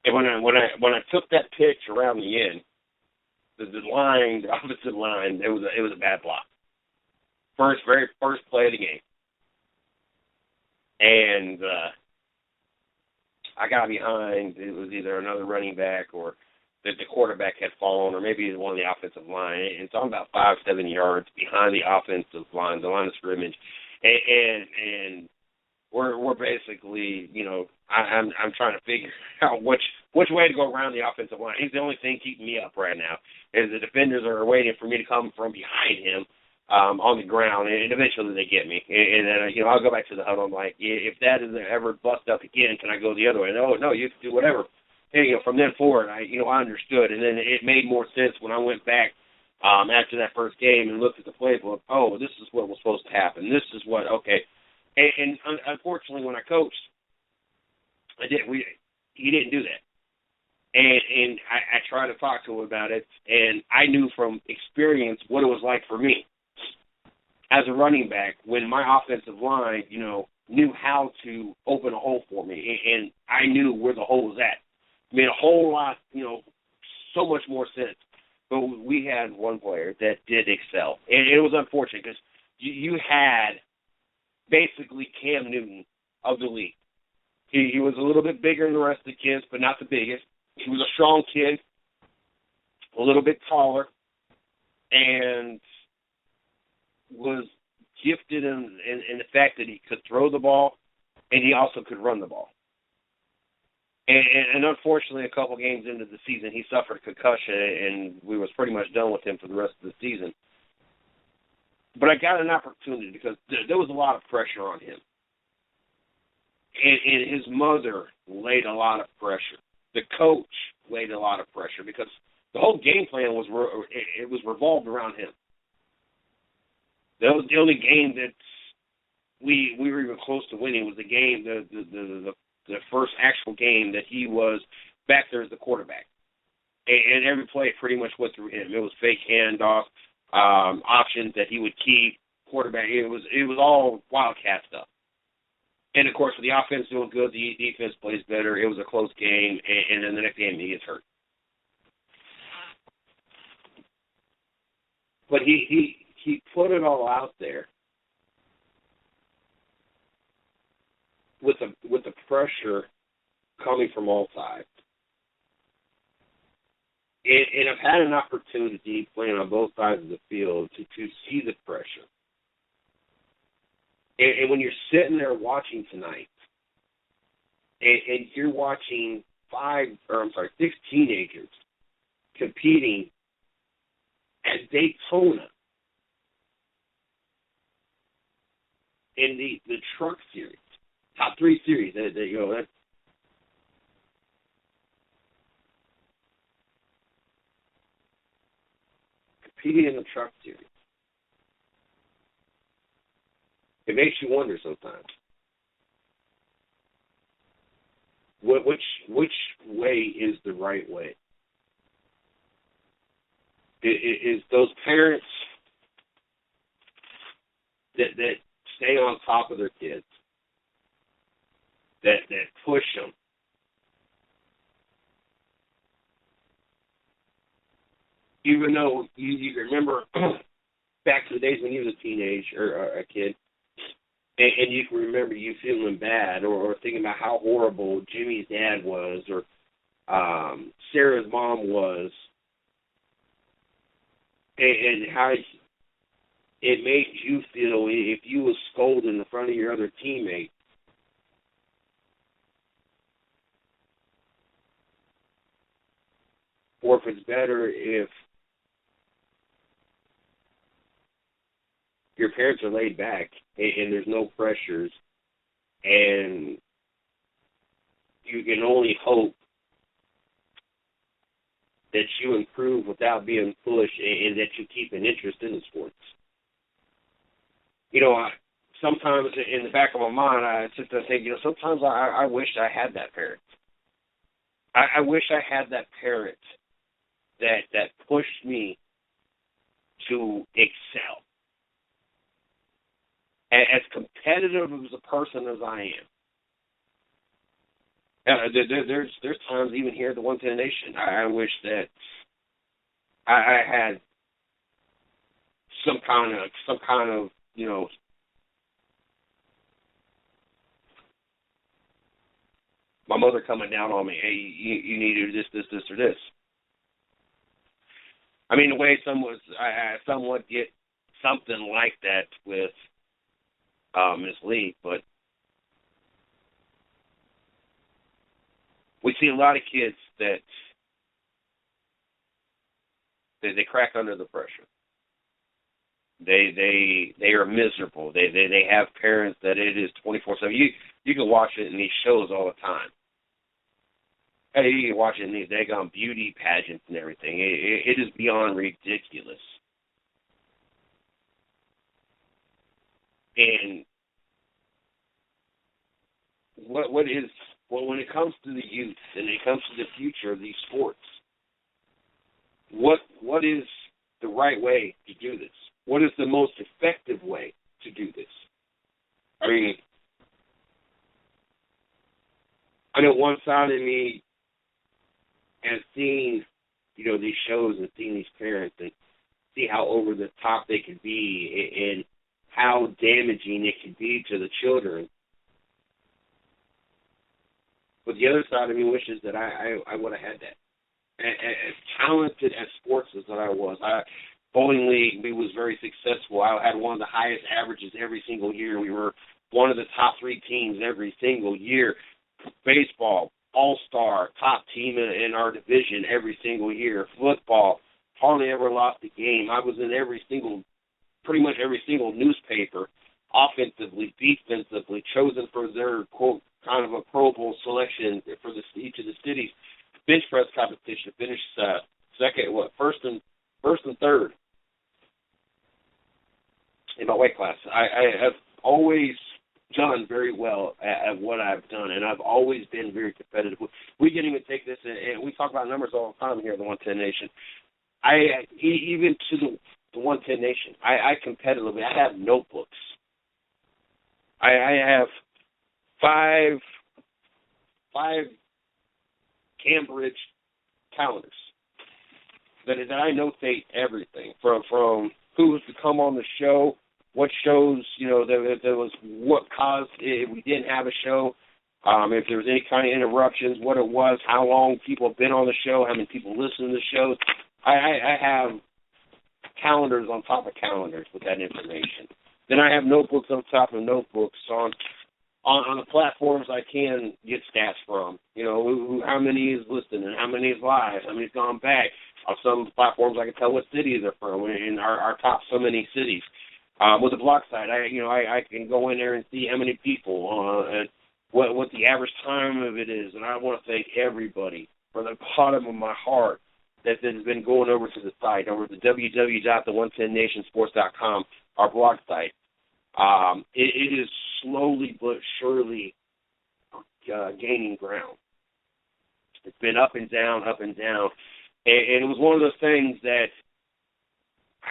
And when I took that pitch around the end, the offensive line, it was a bad block. Very first play of the game. And I got behind. It was either another running back or the quarterback had fallen, or maybe one of the offensive line. And so I'm about 5-7 yards behind the offensive line, the line of scrimmage, and we're basically, I'm trying to figure out which way to go around the offensive line. He's the only thing keeping me up right now. Is the defenders are waiting for me to come from behind him on the ground, and eventually they get me. And then I'll go back to the huddle. I'm like, if that is ever bust up again, can I go the other way? No, you can do whatever. And, from then forward, I understood, and then it made more sense when I went back after that first game and looked at the playbook. Oh, this is what was supposed to happen. This is what okay. And unfortunately, when I coached, he didn't do that. And I tried to talk to him about it, and I knew from experience what it was like for me as a running back when my offensive line, knew how to open a hole for me, and I knew where the hole was at. It made a whole lot, so much more sense. But we had one player that did excel, and it was unfortunate because you had basically Cam Newton of the league. He was a little bit bigger than the rest of the kids, but not the biggest. He was a strong kid, a little bit taller, and was gifted in the fact that he could throw the ball and he also could run the ball. And unfortunately, a couple games into the season, he suffered a concussion, and we was pretty much done with him for the rest of the season. But I got an opportunity because there was a lot of pressure on him. And his mother laid a lot of pressure. The coach laid a lot of pressure because the whole game plan was revolved around him. That was the only game that we were even close to winning was the game, the first actual game that he was back there as the quarterback. And every play pretty much went through him. It was fake handoff, options that he would keep, quarterback. It was all Wildcat stuff. And, of course, with the offense doing good, the defense plays better. It was a close game, and then the next game he gets hurt. But he put it all out there with the pressure coming from all sides. And I've had an opportunity playing on both sides of the field to see the pressure. And when you're sitting there watching tonight, and you're watching 6 teenagers competing at Daytona in the truck series, top 3 series. That's competing in the truck series. It makes you wonder sometimes. Which way is the right way? Is those parents that stay on top of their kids, that push them, even though you remember back to the days when you was a teenage or a kid, and you can remember you feeling bad or thinking about how horrible Jimmy's dad was or Sarah's mom was, and how it made you feel if you was scolded in front of your other teammates. Or if it's better if your parents are laid back and there's no pressures and you can only hope that you improve without being pushed and that you keep an interest in the sports. Sometimes in the back of my mind, I sit there and think, sometimes I wish I had that parent. I wish I had that parent that pushed me to excel. As competitive as a person as I am. There's times even here at the 110 Nation, I wish that I had some kind of my mother coming down on me. Hey, you need to do this, or this. I mean, the way I somewhat get something like that with Ms. Lee, but we see a lot of kids that they crack under the pressure. They are miserable. They have parents that it is 24/7. You can watch it in these shows all the time. Hey, you can watch it in these daggone beauty pageants and everything. It is beyond ridiculous. And when it comes to the youth and it comes to the future of these sports, what is the right way to do this? What is the most effective way to do this? I mean, I know one side of me has seen, these shows and seen these parents and see how over the top they can be and how damaging it can be to the children. But the other side of me wishes that I would have had that. As talented as sports as that I was, bowling league, we was very successful. I had one of the highest averages every single year. We were one of the top 3 teams every single year. Baseball, all-star, top team in our division every single year. Football, hardly ever lost a game. I was in pretty much every single newspaper, offensively, defensively, chosen for their, quote, kind of a Pro Bowl selection for each of the cities. Bench press competition, finished first and third in my weight class. I have always done very well at what I've done, and I've always been very competitive. We can even take this, and we talk about numbers all the time here at the 110 Nation. Even to the 110 Nation, I competitively, I have notebooks. I have five Cambridge calendars that I notate everything from who was to come on the show, what shows, there was what caused if we didn't have a show, if there was any kind of interruptions, what it was, how long people have been on the show, how many people listen to the shows. I have calendars on top of calendars with that information. Then I have notebooks on top of notebooks on the platforms I can get stats from. How many is listening and how many is live, how many's gone back, On some platforms, I can tell what city they're from in our top so many cities. With the blog site, I can go in there and see how many people and what the average time of it is. And I want to thank everybody from the bottom of my heart that has been going over to the site, over to www.the110nationsports.com, our blog site. It is slowly but surely gaining ground. It's been up and down, and it was one of those things that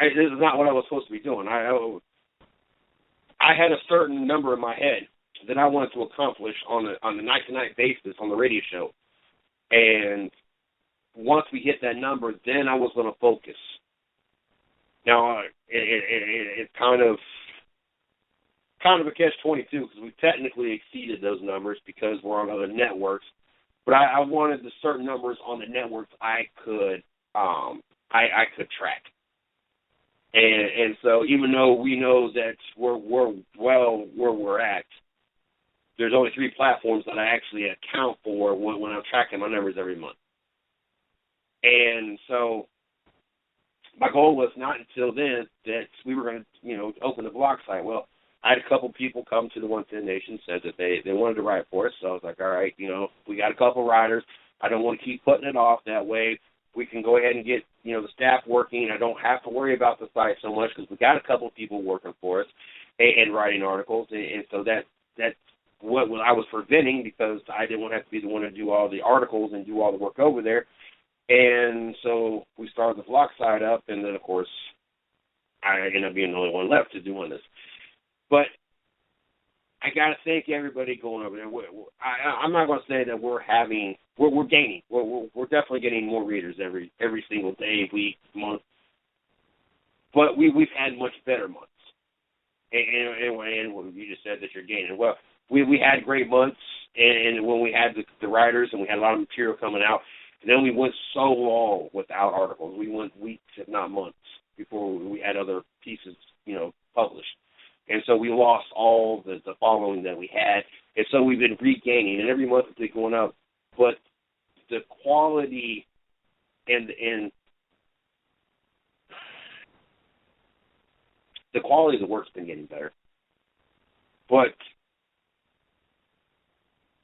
this is not what I was supposed to be doing. I had a certain number in my head that I wanted to accomplish on a night-to-night basis on the radio show, and once we hit that number, then I was going to focus. Now it's kind of a catch-22 because we technically exceeded those numbers because we're on other networks. But I wanted the certain numbers on the networks I could track, and so even though we know that we're well where we're at, there's only 3 platforms that I actually account for when I'm tracking my numbers every month. And so my goal was not until then that we were going to open the blog site. Well, I had a couple people come to the 110 Nation, said that they wanted to write for us. So I was like, all right, we got a couple writers. I don't want to keep putting it off. That way we can go ahead and get, the staff working. I don't have to worry about the site so much because we got a couple people working for us and writing articles. And so that's what I was preventing because I didn't want to have to be the one to do all the articles and do all the work over there. And so we started the blog site up, and then, of course, I ended up being the only one left to doing this. But I got to thank everybody going over there. I'm not going to say that we're gaining. We're definitely getting more readers every single day, week, month. But we've had much better months. And you just said that you're gaining. Well, we had great months, and when we had the writers and we had a lot of material coming out, and then we went so long without articles. We went weeks, if not months, before we had other pieces, published. And so we lost all the following that we had. And so we've been regaining, and every month it's been going up. But the quality and the quality of the work's been getting better. But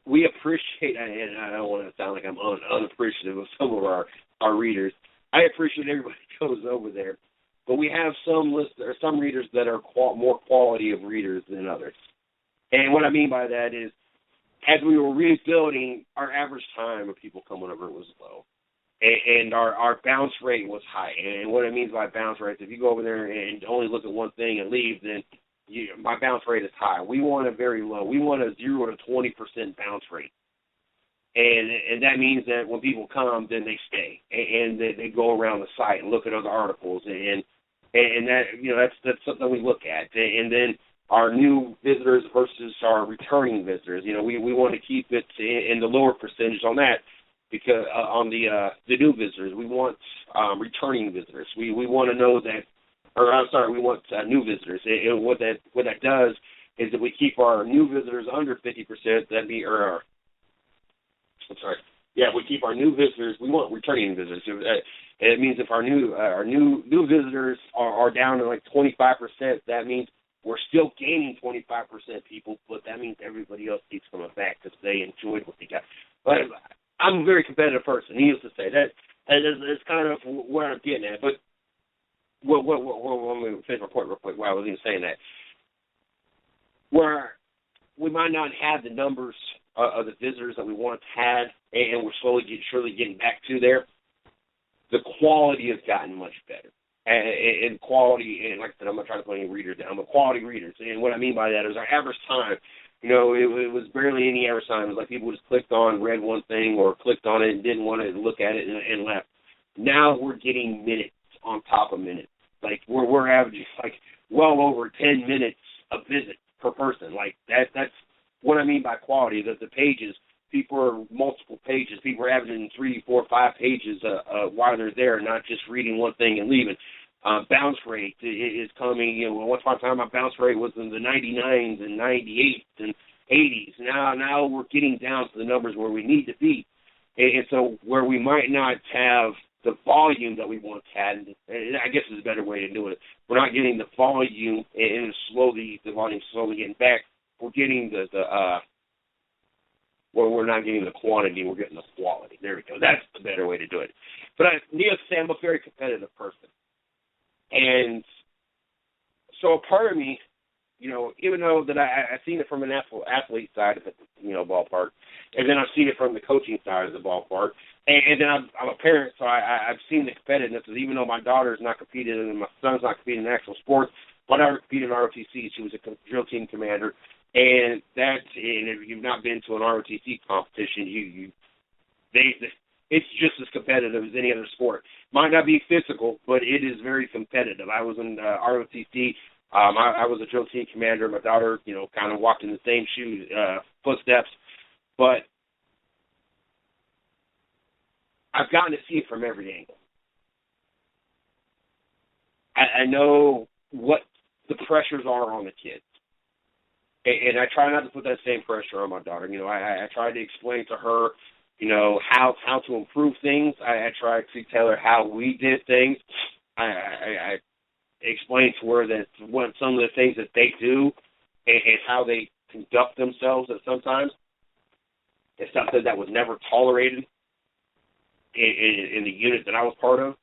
we appreciate, and I don't want to sound like I'm unappreciative of some of our readers. I appreciate everybody who goes over there. But we have some readers that are more quality of readers than others. And what I mean by that is, as we were rebuilding, our average time of people coming over was low. And our bounce rate was high. And what I mean by bounce rate is if you go over there and only look at one thing and leave, then my bounce rate is high. We want a very low. We want a 0 to 20% bounce rate. And that means that when people come, then they stay. And they go around the site and look at other articles and that that's something we look at. And then our new visitors versus our returning visitors. We want to keep it in the lower percentage on that because on the new visitors, we want returning visitors. We want to know that, we want new visitors. And what that does is that we keep our new visitors under 50%. We keep our new visitors. We want returning visitors. It means if our new visitors are down to like 25%, that means we're still gaining 25% people, but that means everybody else keeps coming back because they enjoyed what they got. But I'm a very competitive person. Needless to say, that is kind of where I'm getting at. But let me finish my point real quick while I was even saying that. Where we might not have the numbers of the visitors that we once had, and we're surely getting back to there, the quality has gotten much better. And quality, and like I said, I'm not trying to put any readers down, but quality readers. And what I mean by that is our average time, it was barely any average time. It was like people just clicked on, read one thing, or clicked on it and didn't want to look at it and left. Now we're getting minutes on top of minutes. Like we're averaging like well over 10 minutes a visit per person. Like that's what I mean by quality. The pages, people are multiple pages. People are averaging 3, 4, 5 pages while they're there, not just reading one thing and leaving. Bounce rate is coming. Once upon a time, my bounce rate was in the 99s and 98s and 80s. Now we're getting down to the numbers where we need to be. And so where we might not have the volume that we once had. And I guess is a better way to do it. We're not getting the volume, and the volume slowly getting back. We're getting we're not getting the quantity, we're getting the quality. There we go. That's the better way to do it. But needless to say, I'm a very competitive person. And so a part of me, even though that I've seen it from an athlete side of the, ballpark, and then I've seen it from the coaching side of the ballpark, and then I'm a parent, so I've seen the competitiveness. Even though my daughter's not competed and my son's not competing in actual sports, my daughter competed in ROTC. She was a drill team commander. And if you've not been to an ROTC competition, it's just as competitive as any other sport. Might not be physical, but it is very competitive. I was in ROTC. I was a drill team commander. My daughter, kind of walked in the same footsteps. But I've gotten to see it from every angle. I know what the pressures are on the kids. And I try not to put that same pressure on my daughter. I try to explain to her, how to improve things. I try to tell her how we did things. I explain to her that some of the things that they do and how they conduct themselves at sometimes is something that was never tolerated in the unit that I was part of.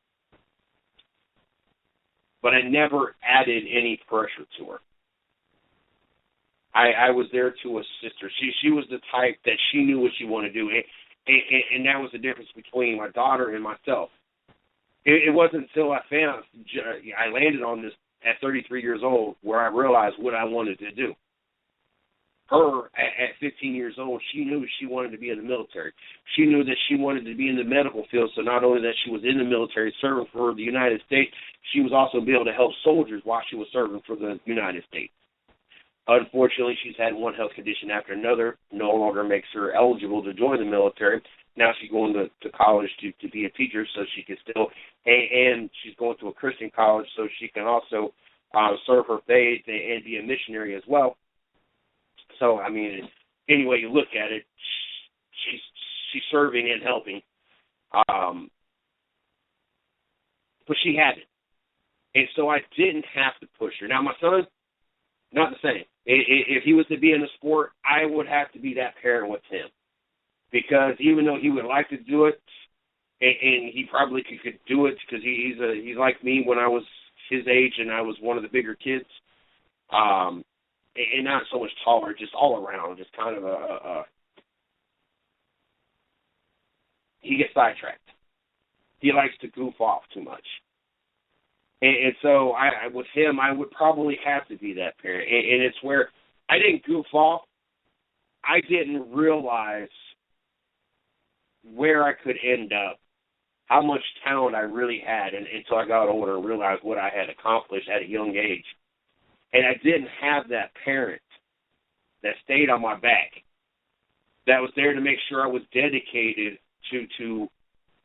But I never added any pressure to her. I was there to assist her. She was the type that she knew what she wanted to do, and that was the difference between my daughter and myself. It wasn't until I landed on this at 33 years old where I realized what I wanted to do. Her, at 15 years old, she knew she wanted to be in the military. She knew that she wanted to be in the medical field, so not only that she was in the military serving for the United States, she was also be able to help soldiers while she was serving for the United States. Unfortunately, she's had one health condition after another, no longer makes her eligible to join the military. Now she's going to college to be a teacher, so she can still, and she's going to a Christian college, so she can also serve her faith and be a missionary as well. So, any way you look at it, she's serving and helping. But she had it. And so I didn't have to push her. Now, my son, not the same. If he was to be in a sport, I would have to be that parent with him. Because even though he would like to do it, and he probably could do it because he's like me when I was his age and I was one of the bigger kids, and not so much taller, just all around, just kind of he gets sidetracked. He likes to goof off too much. And so with him, I would probably have to be that parent. And it's where I didn't goof off. I didn't realize where I could end up, how much talent I really had until I got older and realized what I had accomplished at a young age. And I didn't have that parent that stayed on my back, that was there to make sure I was dedicated to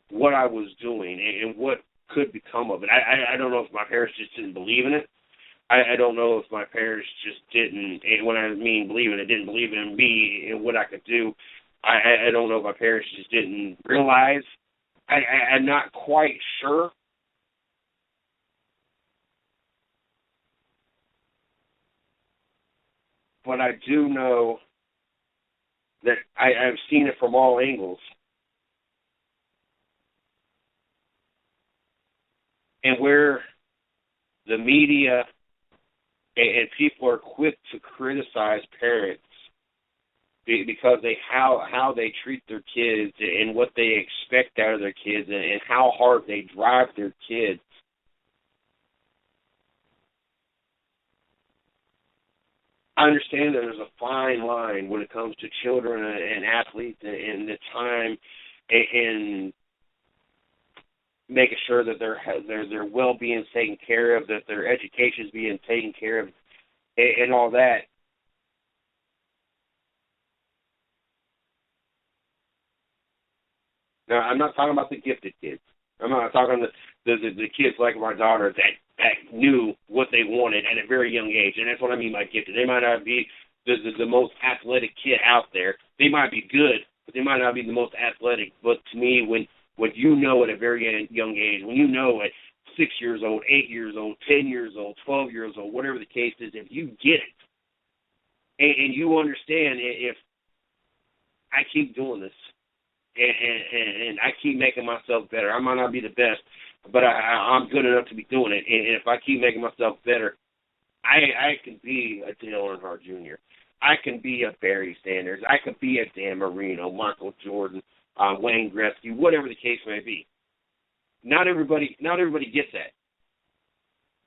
what I was doing and what could become of it. I don't know if my parents just didn't believe in it. I don't know if my parents just didn't, and when I mean believe in it, didn't believe in me and what I could do. I don't know if my parents just didn't realize. I'm not quite sure. But I do know that I've seen it from all angles. And where the media and people are quick to criticize parents because how they treat their kids and what they expect out of their kids and how hard they drive their kids. I understand that there's a fine line when it comes to children and athletes and the time and making sure that their well-being is taken care of, that their education is being taken care of, and all that. Now, I'm not talking about the gifted kids. I'm not talking the kids like my daughter that knew what they wanted at a very young age, and that's what I mean by gifted. They might not be the most athletic kid out there. They might be good, but they might not be the most athletic. But to me, when what you know at a very young age, when you know at 6 years old, 8 years old, 10 years old, 12 years old, whatever the case is, if you get it and you understand, if I keep doing this and I keep making myself better, I might not be the best, but I'm good enough to be doing it. And if I keep making myself better, I can be a Dale Earnhardt Jr. I can be a Barry Sanders. I could be a Dan Marino, Michael Jordan, Wayne Gretzky, whatever the case may be. Not everybody gets that.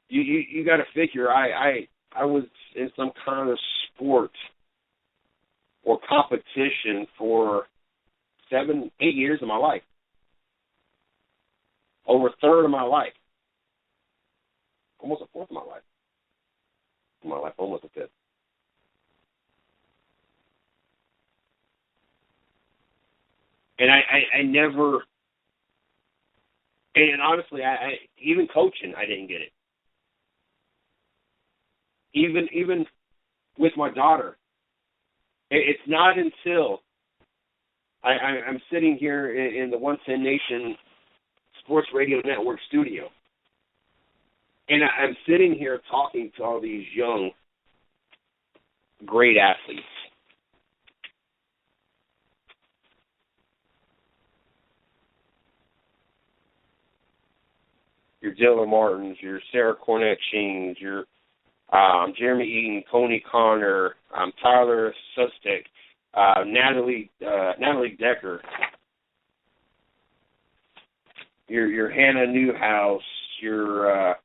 You got to figure. I was in some kind of sport or competition for 7, 8 years of my life, over a third of my life, almost a fourth of my life. Almost a fifth. And I never, and honestly, I even coaching, I didn't get it. Even with my daughter, it's not until I'm sitting here in the 110 Nation Sports Radio Network studio, and I'm sitting here talking to all these young, great athletes. Your Dylan Martins, your Sarah Cornett-Sheens, your Jeremy Eaton, Coney Connor, Tyler Sustek, Natalie Decker, your Hannah Newhouse, your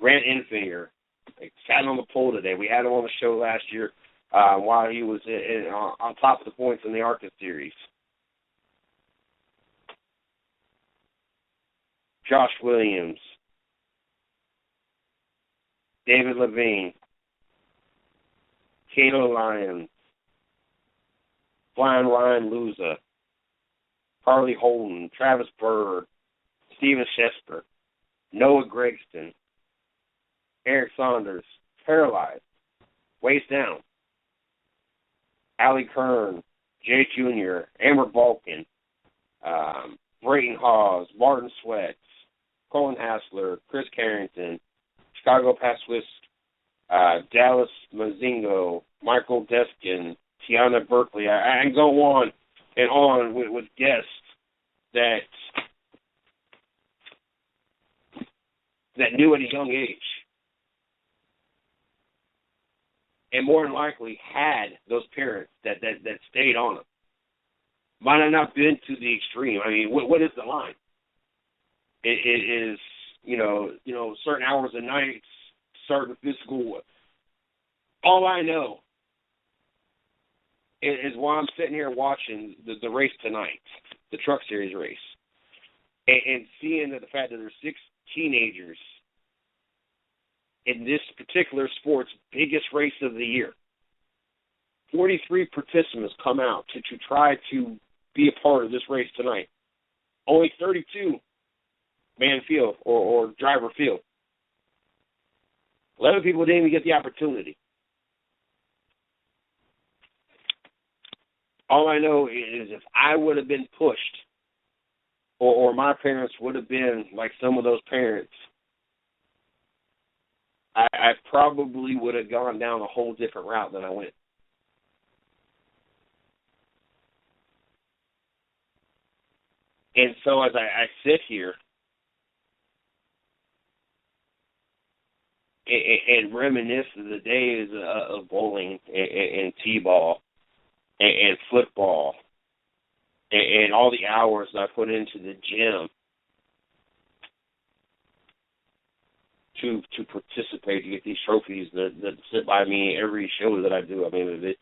Grant Enfinger. They sat on the pole today. We had him on the show last year while he was on top of the points in the ARCA series. Josh Williams, David Levine, Cato Lyons, Brian Ryan Luza, Harley Holden, Travis Bird, Steven Shesper, Noah Gregston, Eric Saunders, Paralyzed, Waist Down, Allie Kern, Jay Jr., Amber Balkin, Brayton Hawes, Martin Sweats, Colin Hassler, Chris Carrington, Chicago Paswis, Dallas Mazingo, Michael Deskin, Tiana Berkeley. I can go on and on with guests that knew at a young age, and more than likely had those parents that stayed on them. Might have not been to the extreme. I mean, what is the line? It is, certain hours of nights, certain physical. All I know is while I'm sitting here watching the race tonight, the Truck Series race, and seeing the fact that there's 6 teenagers in this particular sport's biggest race of the year. 43 participants come out to try to be a part of this race tonight. Only 32 man field or driver field. 11 people didn't even get the opportunity. All I know is if I would have been pushed, or my parents would have been like some of those parents, I probably would have gone down a whole different route than I went. And so as I sit here and reminisce of the days of bowling and t-ball and football and all the hours I put into the gym to participate, to get these trophies that sit by me every show that I do. I mean,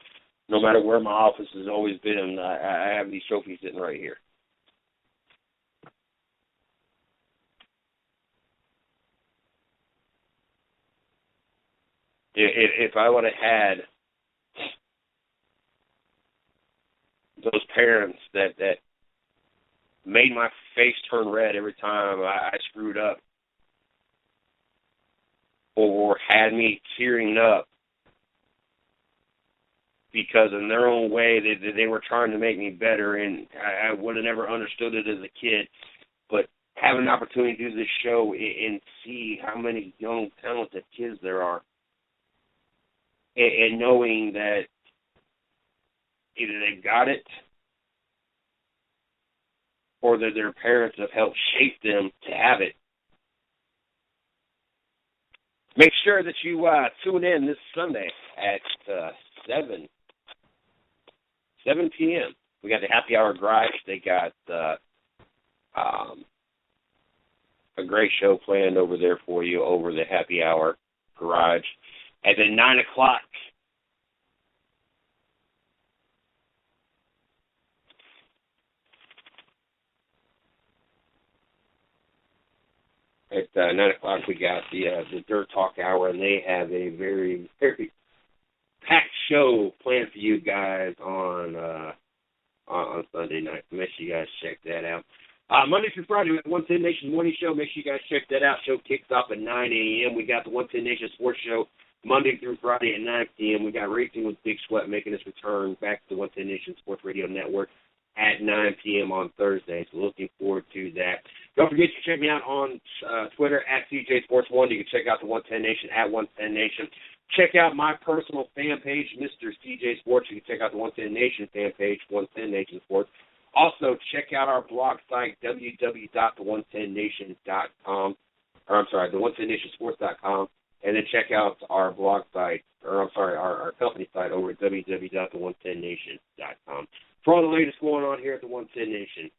no matter where my office has always been, I have these trophies sitting right here. If I would have had those parents that made my face turn red every time I screwed up, or had me tearing up because in their own way they were trying to make me better, and I would have never understood it as a kid. But having an opportunity to do this show and see how many young, talented kids there are, and knowing that either they've got it or that their parents have helped shape them to have it. Make sure that you tune in this Sunday at 7 p.m. We got the Happy Hour Garage. They got a great show planned over there for you over the Happy Hour Garage. And then 9 o'clock, at 9 o'clock, we got the Dirt Talk Hour, and they have a very, very packed show planned for you guys on Sunday night. Make sure you guys check that out. Monday through Friday, we have the 110 Nation Morning Show. Make sure you guys check that out. Show kicks off at 9 a.m. We got the 110 Nation Sports Show Monday through Friday at 9 p.m. We got Racing with Big Sweat making its return back to the 110 Nation Sports Radio Network at 9 p.m. on Thursday. So looking forward to that. Don't forget to check me out on Twitter at CJSports1. You can check out the 110 Nation at 110 Nation. Check out my personal fan page, Mr. CJ Sports. You can check out the 110 Nation fan page, 110 Nation Sports. Also, check out our blog site, www.the110nation.com. Or, I'm sorry, the110nationsports.com. And then check out our blog site, our company site over at www.the110nation.com. For all the latest going on here at the 110 Nation.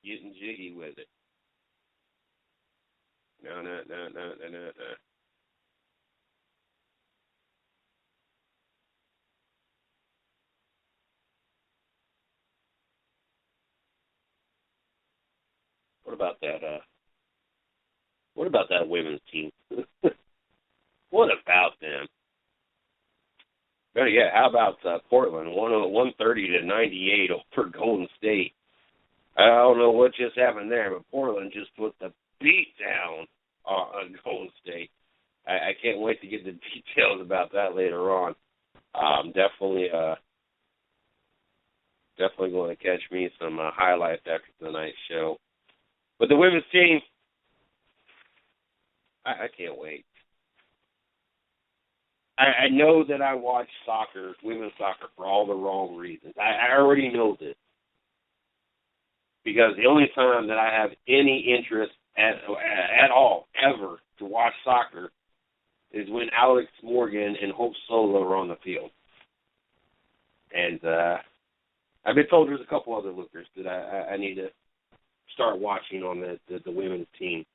Getting jiggy with it. No. What about that women's team? What about them? Better yet, how about Portland, 130-98 over Golden State? I don't know what just happened there, but Portland just put the beat down on Golden State. I can't wait to get the details about that later on. Definitely going to catch me some highlights after tonight's show. But the women's team, I can't wait. I know that I watch women's soccer, for all the wrong reasons. I already know this. Because the only time that I have any interest at all, ever, to watch soccer is when Alex Morgan and Hope Solo are on the field. And I've been told there's a couple other lookers that I need to start watching on the women's team.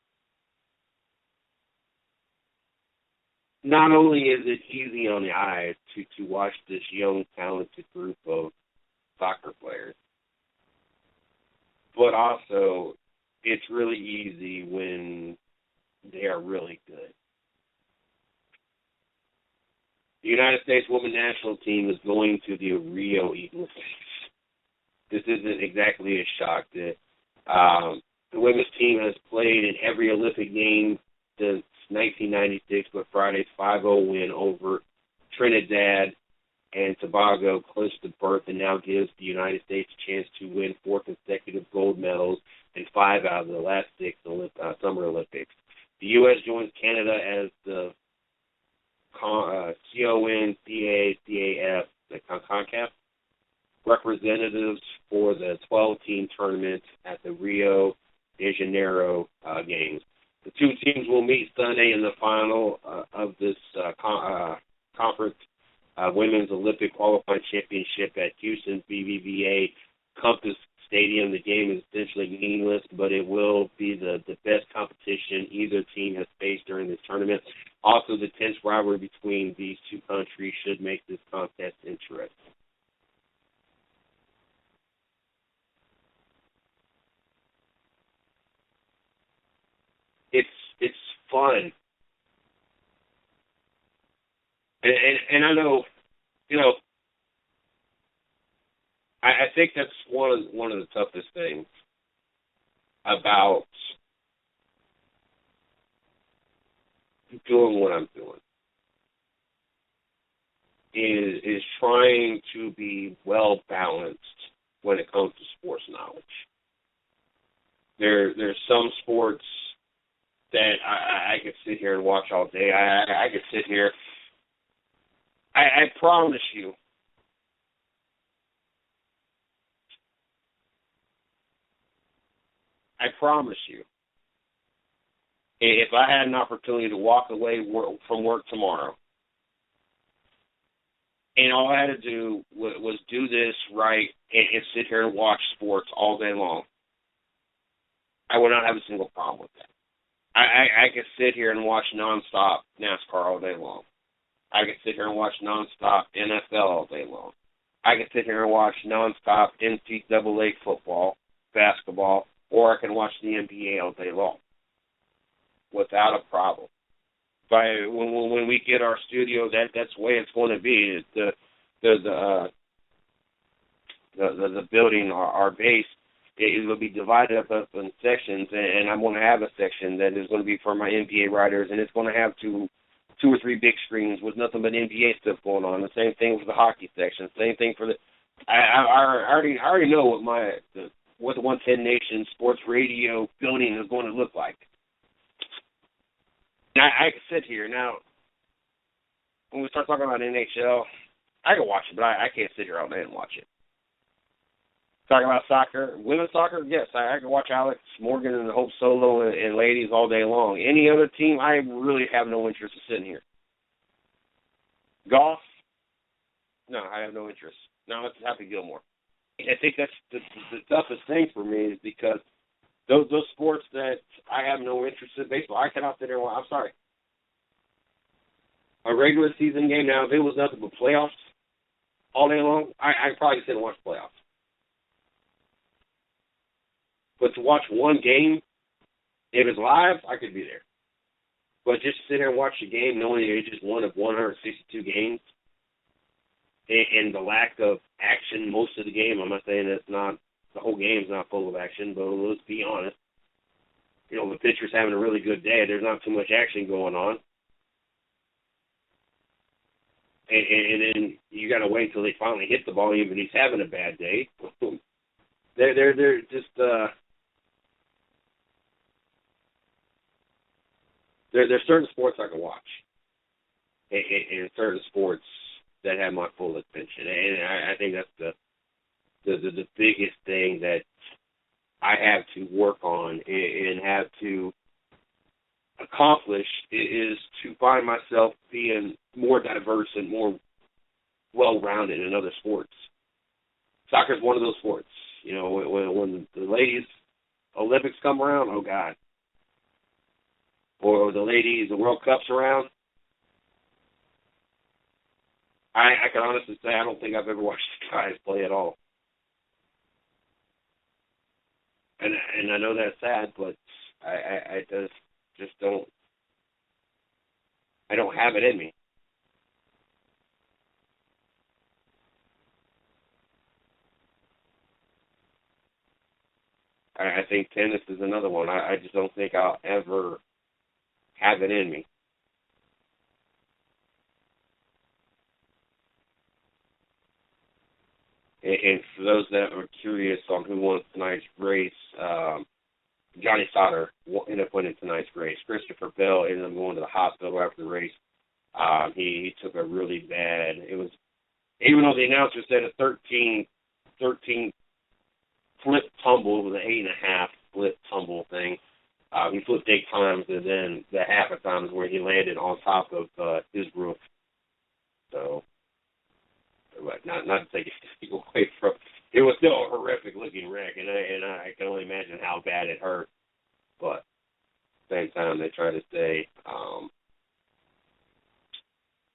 Not only is it easy on the eyes to watch this young, talented group of soccer players, but also it's really easy when they are really good. The United States Women's National Team is going to the Rio Olympics. This isn't exactly a shock that the women's team has played in every Olympic game since 1996, but Friday's 5-0 win over Trinidad and Tobago clinched the berth and now gives the United States a chance to win 4 consecutive gold medals in 5 out of the last 6 Summer Olympics. The U.S. joins Canada as the CONCACAF, the CONCACAF, representatives for the 12-team tournament at the Rio de Janeiro Games. The two teams will meet Sunday in the final of this conference Women's Olympic Qualifying Championship at Houston's BBVA Compass Stadium. The game is essentially meaningless, but it will be the best competition either team has faced during this tournament. Also, the tense rivalry between these two countries should make this contest interesting. It's fun. And I know, I think that's one of the toughest things about doing what I'm doing is trying to be well balanced when it comes to sports knowledge. There's some sports that I could sit here and watch all day. I could sit here. I promise you. I promise you. If I had an opportunity to walk away from work tomorrow, and all I had to do was do this right and sit here and watch sports all day long, I would not have a single problem with that. I could sit here and watch nonstop NASCAR all day long. I could sit here and watch nonstop NFL all day long. I could sit here and watch nonstop NCAA football, basketball, or I can watch the NBA all day long without a problem. But when we get our studio, that's the way it's going to be. The building, our base, it will be divided up in sections, and I'm going to have a section that is going to be for my NBA writers, and it's going to have two or three big screens with nothing but NBA stuff going on. The same thing for the hockey section. Same thing for the. I already know what the 110 Nation Sports Radio building is going to look like. Now, I can sit here now. When we start talking about NHL, I can watch it, but I can't sit here all day and watch it. Talking about soccer, women's soccer, yes, I can watch Alex Morgan and Hope Solo and ladies all day long. Any other team, I really have no interest in sitting here. Golf, no, I have no interest. Now it's Happy Gilmore. I think that's the toughest thing for me is because those sports that I have no interest in, baseball, I cannot sit there and watch. I'm sorry. A regular season game now, if it was nothing but playoffs all day long, I'd probably sit and watch playoffs. But to watch one game, if it's live, I could be there. But just sit there and watch the game knowing it's just one of 162 games and the lack of action most of the game, I'm not saying it's not, the whole game's not full of action, but let's be honest. You know, the pitcher's having a really good day. There's not too much action going on. And then you got to wait until they finally hit the ball, even if he's having a bad day. They're just there's certain sports I can watch, and certain sports that have my full attention, and I think that's the biggest thing that I have to work on and have to accomplish is to find myself being more diverse and more well-rounded in other sports. Soccer is one of those sports. You know, when the ladies' Olympics come around, oh, God. Or the World Cup's around, I can honestly say I don't think I've ever watched the guys play at all. And I know that's sad, but I just don't. I don't have it in me. I think tennis is another one. I just don't think I'll ever have it in me. And for those that are curious on who won tonight's race, Johnny Sauter ended up winning tonight's race. Christopher Bell ended up going to the hospital after the race. He took a really bad. It was, even though the announcer said a 13 flip tumble, it was an 8.5 flip tumble thing. He flipped 8 times, and then the half of times where he landed on top of his roof. So, not to take it away from, it was still a horrific looking wreck, and I can only imagine how bad it hurt. But at the same time, they try to say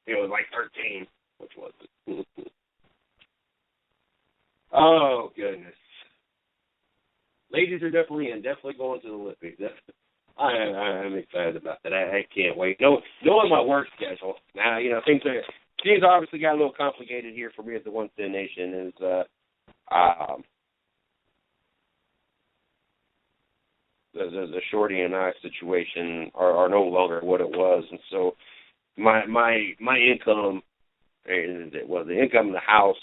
it was like 13, which was it? Oh goodness. Ladies are definitely going to the Olympics. I'm excited about that. I can't wait. Knowing my work schedule now, things obviously got a little complicated here for me at the 110 Nation. Is the Shorty and I situation are no longer what it was, and so my income, the income in the house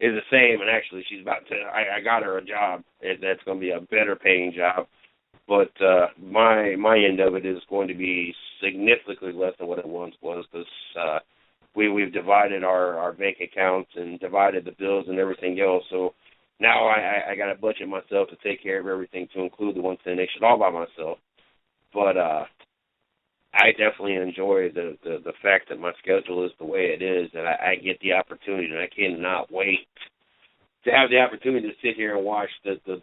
is the same, and actually she's about to. I got her a job that's going to be a better paying job, but my end of it is going to be significantly less than what it once was, because we've divided our bank accounts and divided the bills and everything else. So now I got to budget myself to take care of everything, to include the 1 Ten Nation, all by myself. But I definitely enjoy the fact that my schedule is the way it is, and I get the opportunity, and I cannot wait to have the opportunity to sit here and watch the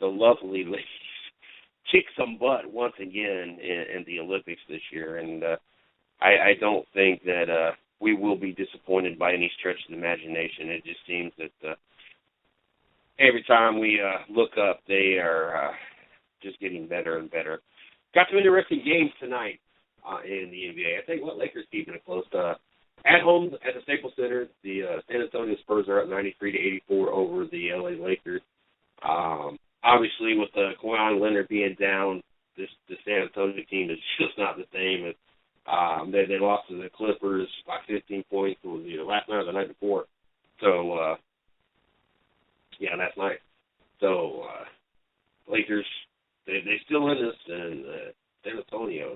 lovely ladies kick some butt once again in the Olympics this year. And I don't think that we will be disappointed by any stretch of the imagination. It just seems that every time we look up, they are just getting better and better. Got some interesting games tonight in the NBA. I think Lakers keeping it close. At home at the Staples Center, the San Antonio Spurs are up 93-84 over the LA Lakers. Obviously, with Kawhi Leonard being down, the San Antonio team is just not the same. They lost to the Clippers by 15 points. It was either last night or the night before. So, last night. So, Lakers, they still in this, and San Antonio,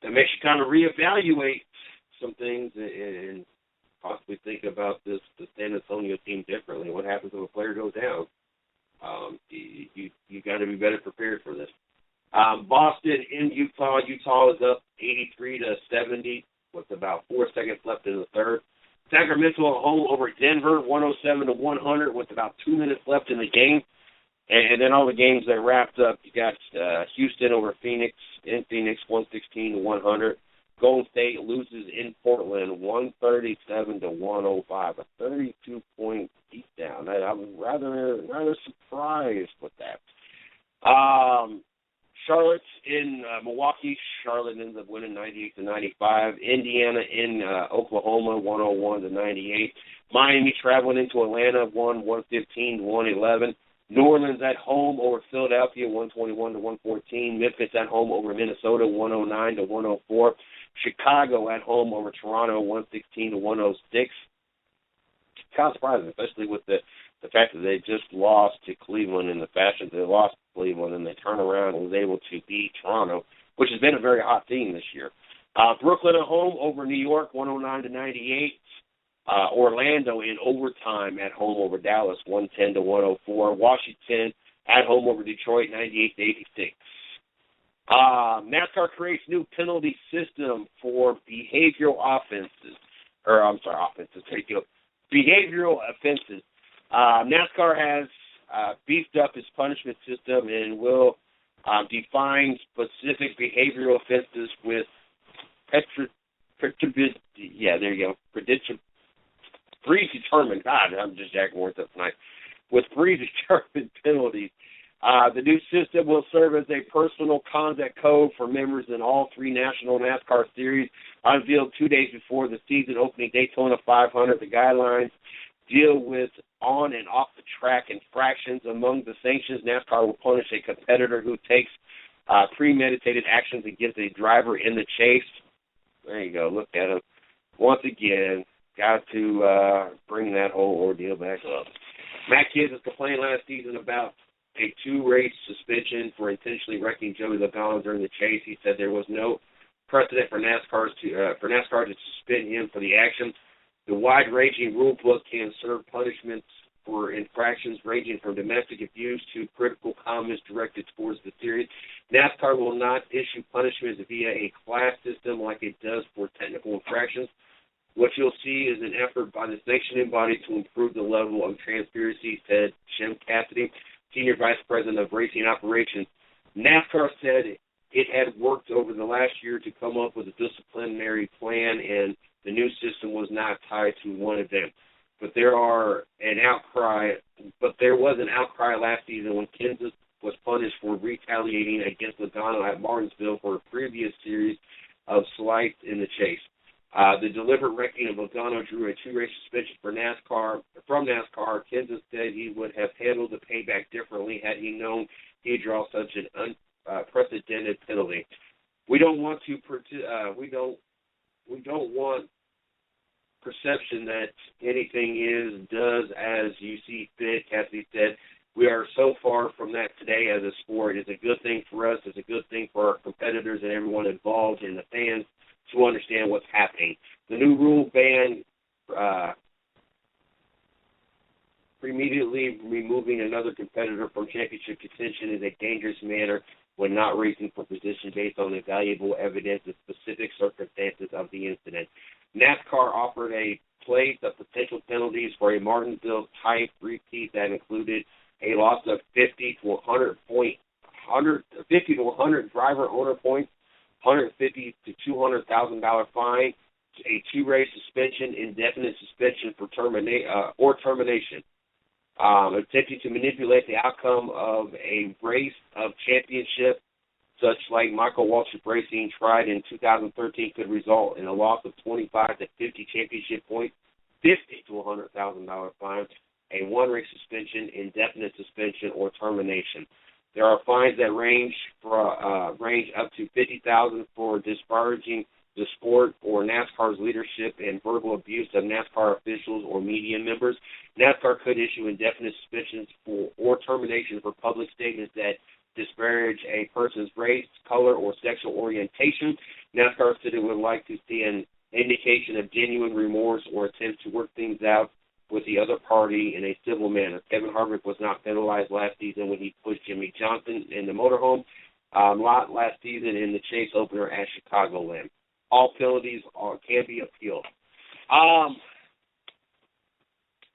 that makes you kind of reevaluate some things and possibly think about the San Antonio team differently. What happens if a player goes down? You got to be better prepared for this. Boston in Utah. Utah is up 83-70 with about 4 seconds left in the third. Sacramento at home over Denver, 107-100 with about 2 minutes left in the game. And then all the games that wrapped up, you got Houston over Phoenix, in Phoenix, 116-100. Golden State loses in Portland, 137-105, a 32-point beatdown. I was rather surprised with that. Charlotte in Milwaukee. Charlotte ends up winning 98-95. Indiana in Oklahoma, 101-98. Miami traveling into Atlanta, 115-111. New Orleans at home over Philadelphia, 121-114. Memphis at home over Minnesota, 109-104. Chicago at home over Toronto, 116-106. Kind of surprising, especially with the fact that they just lost to Cleveland in the fashion they lost to Cleveland, and they turned around and was able to beat Toronto, which has been a very hot team this year. Brooklyn at home over New York, 109-98. Orlando in overtime at home over Dallas, 110-104. Washington at home over Detroit, 98-86. NASCAR creates new penalty system for behavioral offenses. Behavioral offenses. NASCAR has beefed up its punishment system and will define specific behavioral offenses with predetermined. God, I'm just jacking words up tonight. With predetermined penalties. The new system will serve as a personal conduct code for members in all 3 national NASCAR series. Unveiled 2 days before the season opening Daytona 500, the guidelines deal with on and off the track infractions. Among the sanctions, NASCAR will punish a competitor who takes premeditated actions against a driver in the chase. There you go. Look at him. Once again, got to bring that whole ordeal back up. Matt Kenseth complained last season about a 2-race suspension for intentionally wrecking Joey Logano during the chase. He said there was no precedent for NASCAR to suspend him for the action. The wide-ranging rule book can serve punishments for infractions ranging from domestic abuse to critical comments directed towards the series. NASCAR will not issue punishments via a class system like it does for technical infractions. What you'll see is an effort by the sanctioning body to improve the level of transparency, said Jim Cassidy, Senior Vice President of Racing Operations. NASCAR said it had worked over the last year to come up with a disciplinary plan, and the new system was not tied to one event. But there was an outcry last season when Kenseth was punished for retaliating against Logano at Martinsville for a previous series of slights in the chase. The deliberate wrecking of Logano drew a 2-race suspension from NASCAR. Kenseth said he would have handled the payback differently had he known he'd draw such an unprecedented penalty. We don't want perception that anything does as you see fit. Cassidy said, "We are so far from that today as a sport. It's a good thing for us. It's a good thing for our competitors and everyone involved and the fans to understand what's happening. The new rule ban immediately removing another competitor from championship contention is a dangerous manner when not racing for position based on the valuable evidence and specific circumstances of the incident." NASCAR offered a slate of potential penalties for a Martinsville type repeat that included a loss of 50 to 100 driver owner points, $150 to $200,000 fine, a 2-race suspension, indefinite suspension for termination. Attempting to manipulate the outcome of a race of championship, such like Michael Waltrip Racing tried in 2013, could result in a loss of 25 to 50 championship points, $50 to $100,000 fine, a 1-race suspension, indefinite suspension, or termination. There are fines that range up to $50,000 for disparaging the sport or NASCAR's leadership and verbal abuse of NASCAR officials or media members. NASCAR could issue indefinite suspensions or termination for public statements that disparage a person's race, color, or sexual orientation. NASCAR said it would like to see an indication of genuine remorse or attempt to work things out with the other party in a civil manner. Kevin Harvick was not penalized last season when he pushed Jimmy Johnson in the motorhome lot last season in the Chase opener at Chicagoland. All penalties can be appealed.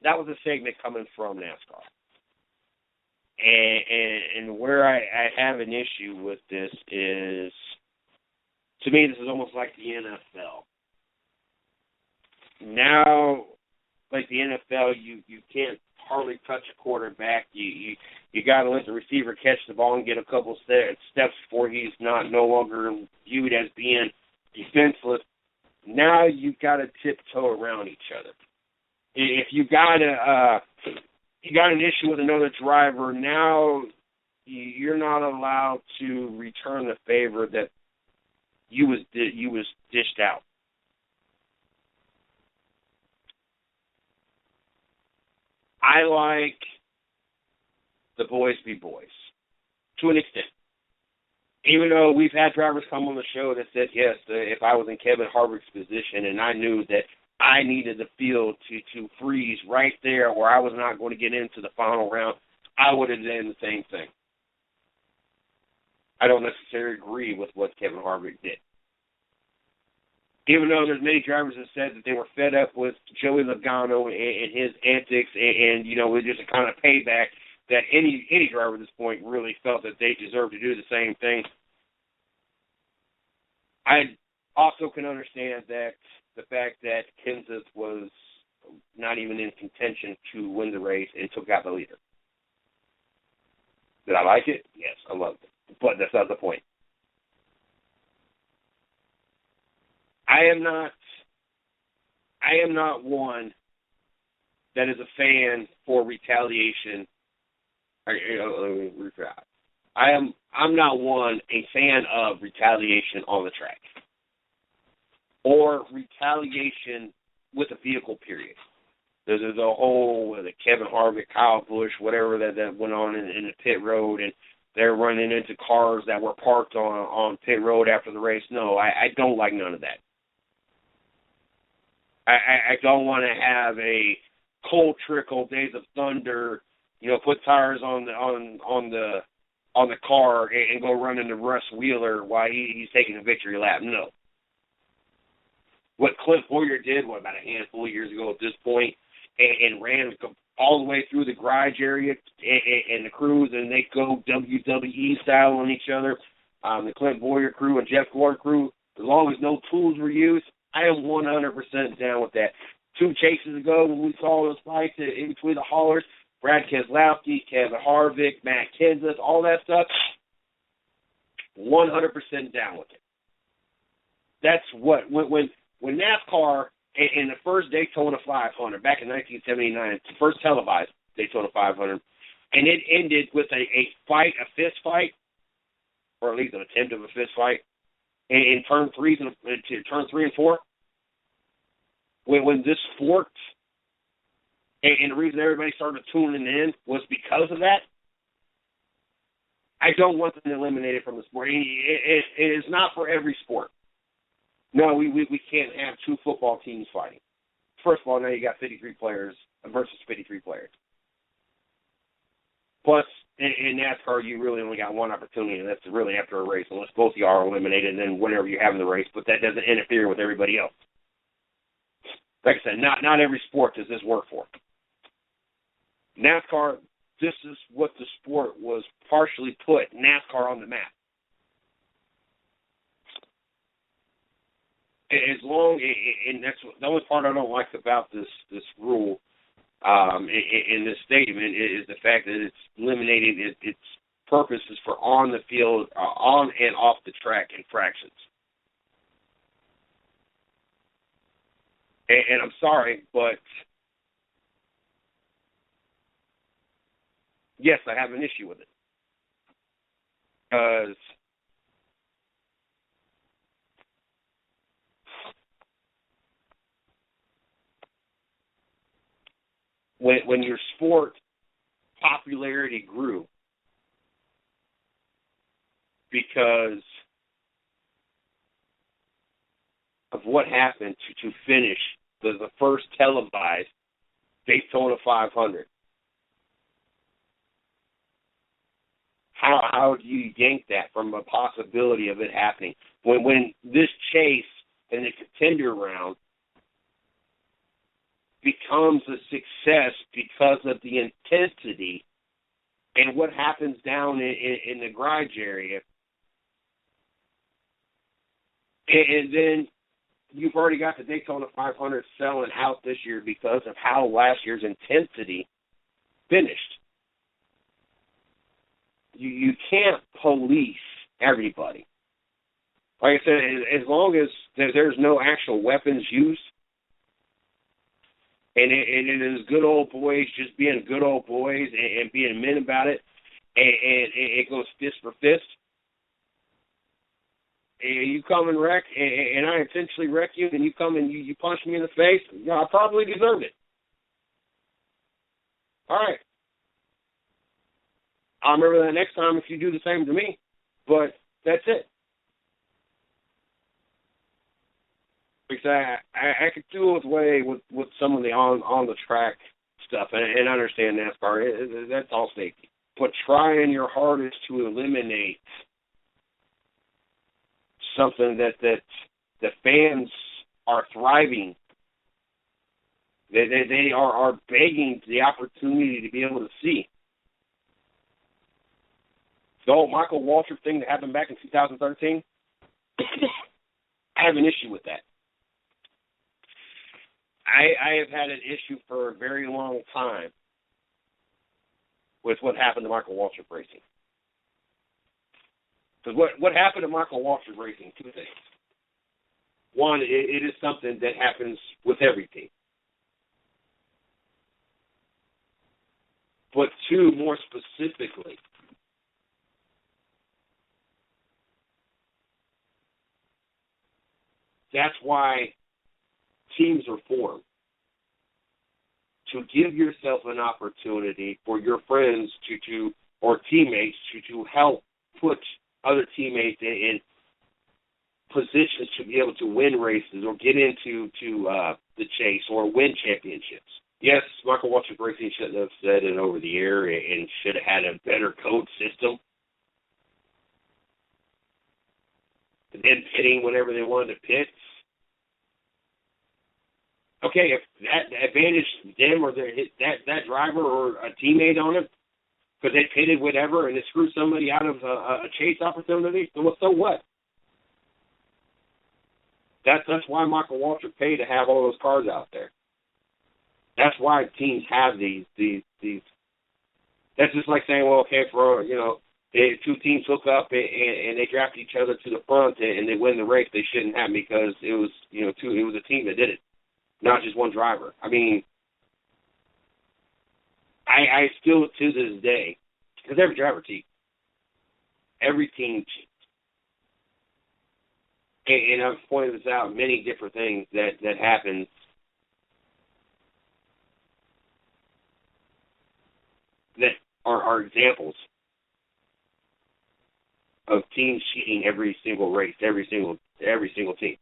That was a segment coming from NASCAR. And where I have an issue with this is, to me, this is almost like the NFL. Now, like the NFL, you can't hardly touch a quarterback. You got to let the receiver catch the ball and get a couple steps before he's no longer viewed as being defenseless. Now you got to tiptoe around each other. If you got an issue with another driver, now you're not allowed to return the favor that you was dished out. I like the boys be boys, to an extent. Even though we've had drivers come on the show that said, yes, if I was in Kevin Harvick's position and I knew that I needed the field to freeze right there where I was not going to get into the final round, I would have done the same thing. I don't necessarily agree with what Kevin Harvick did. Even though there's many drivers that said that they were fed up with Joey Logano and his antics and you know, it was just a kind of payback, that any driver at this point really felt that they deserved to do the same thing. I also can understand that the fact that Kenseth was not even in contention to win the race and took out the leader. Did I like it? Yes, I loved it. But that's not the point. I am not one that is a fan for retaliation. I'm not a fan of retaliation on the track or retaliation with a vehicle, period. There's a whole Kevin Harvick, Kyle Busch, whatever that went on in the pit road, and they're running into cars that were parked on pit road after the race. No, I don't like none of that. I don't want to have a Cold Trickle, Days of Thunder, you know, put tires on the car and go run into Russ Wheeler while he's taking a victory lap. No. What Clint Boyer did, about a handful of years ago at this point, and ran all the way through the garage area and the crews, and they go WWE style on each other. The Clint Boyer crew and Jeff Gordon crew, as long as no tools were used, I am 100% down with that. 2 chases ago, when we saw those fights in between the haulers, Brad Keselowski, Kevin Harvick, Matt Kenseth, all that stuff, 100% down with it. That's what, when when NASCAR in the first Daytona 500 back in 1979, the first televised Daytona 500, and it ended with a fist fight, or at least an attempt of a fist fight, in turn 3 and 4. When this forked, and the reason everybody started tuning in was because of that. I don't want them eliminated from the sport. It is not for every sport. No, we can't have 2 football teams fighting. First of all, now you got 53 players versus 53 players. Plus, in NASCAR, you really only got one opportunity, and that's really after a race, unless both of you are eliminated, and then whenever you have in the race, but that doesn't interfere with everybody else. Like I said, not every sport does this work for. NASCAR, this is what the sport was partially put NASCAR on the map. As long, and that's the only part I don't like about this rule in this statement is the fact that it's eliminating its purposes for on the field, on and off the track infractions. And I'm sorry, but yes, I have an issue with it. Because when your sport popularity grew because of what happened to finish the first televised Daytona 500. How do you yank that from a possibility of it happening? When this chase in the contender round becomes a success because of the intensity and what happens down in the garage area, and then you've already got the Daytona 500 selling out this year because of how last year's intensity finished. You can't police everybody. Like I said, as long as there's no actual weapons used, and it is good old boys just being good old boys and being men about it, and it goes fist for fist, and you come and wreck, and I intentionally wreck you, and you come and you punch me in the face, I probably deserved it. All right. I'll remember that next time if you do the same to me, but that's it. Because I could do away with some of the on the track stuff, and I understand NASCAR. That's all safety. But trying your hardest to eliminate something that the fans are thriving, they are begging the opportunity to be able to see. The old Michael Waltrip thing that happened back in 2013, I have an issue with that. I have had an issue for a very long time with what happened to Michael Waltrip Racing. Because what happened to Michael Waltrip Racing, 2 things. One, it is something that happens with every team. But 2, more specifically, that's why teams are formed, to give yourself an opportunity for your friends to or teammates to help put other teammates in positions to be able to win races or get into the chase or win championships. Yes, Michael Waltrip Racing shouldn't have said it over the air and should have had a better code system. And then pitting whenever they wanted to pit. Okay, if that advantaged them or that driver or a teammate on it, because they pitted whatever and it screwed somebody out of a chase opportunity, so what? That's why Michael Waltrip paid to have all those cars out there. That's why teams have these. That's just like saying, well, okay, for two teams hook up and they draft each other to the front and they win the race they shouldn't have because it was it was a team that did it, not just one driver. I mean, I still to this day, because every driver cheats, every team cheats, and I've pointed this out, many different things that happen. That are examples of teams cheating every single race, every single team.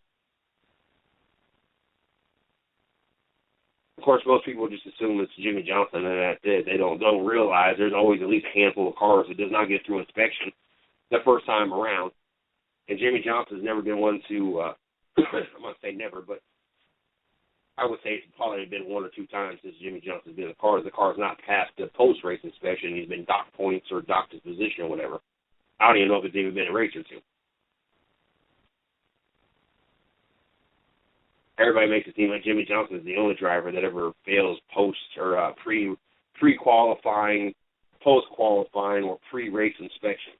Of course, most people just assume it's Jimmie Johnson and that's it. They don't realize there's always at least a handful of cars that does not get through inspection the first time around. And Jimmie Johnson's never been one to, I'm not saying never, but I would say it's probably been one or two times since Jimmie Johnson's been in the car. The car's not passed the post-race inspection. He's been docked points or docked his position or whatever. I don't even know if it's even been a race or two. Everybody makes it seem like Jimmie Johnson is the only driver that ever fails post or pre-qualifying, post-qualifying, or pre-race inspection.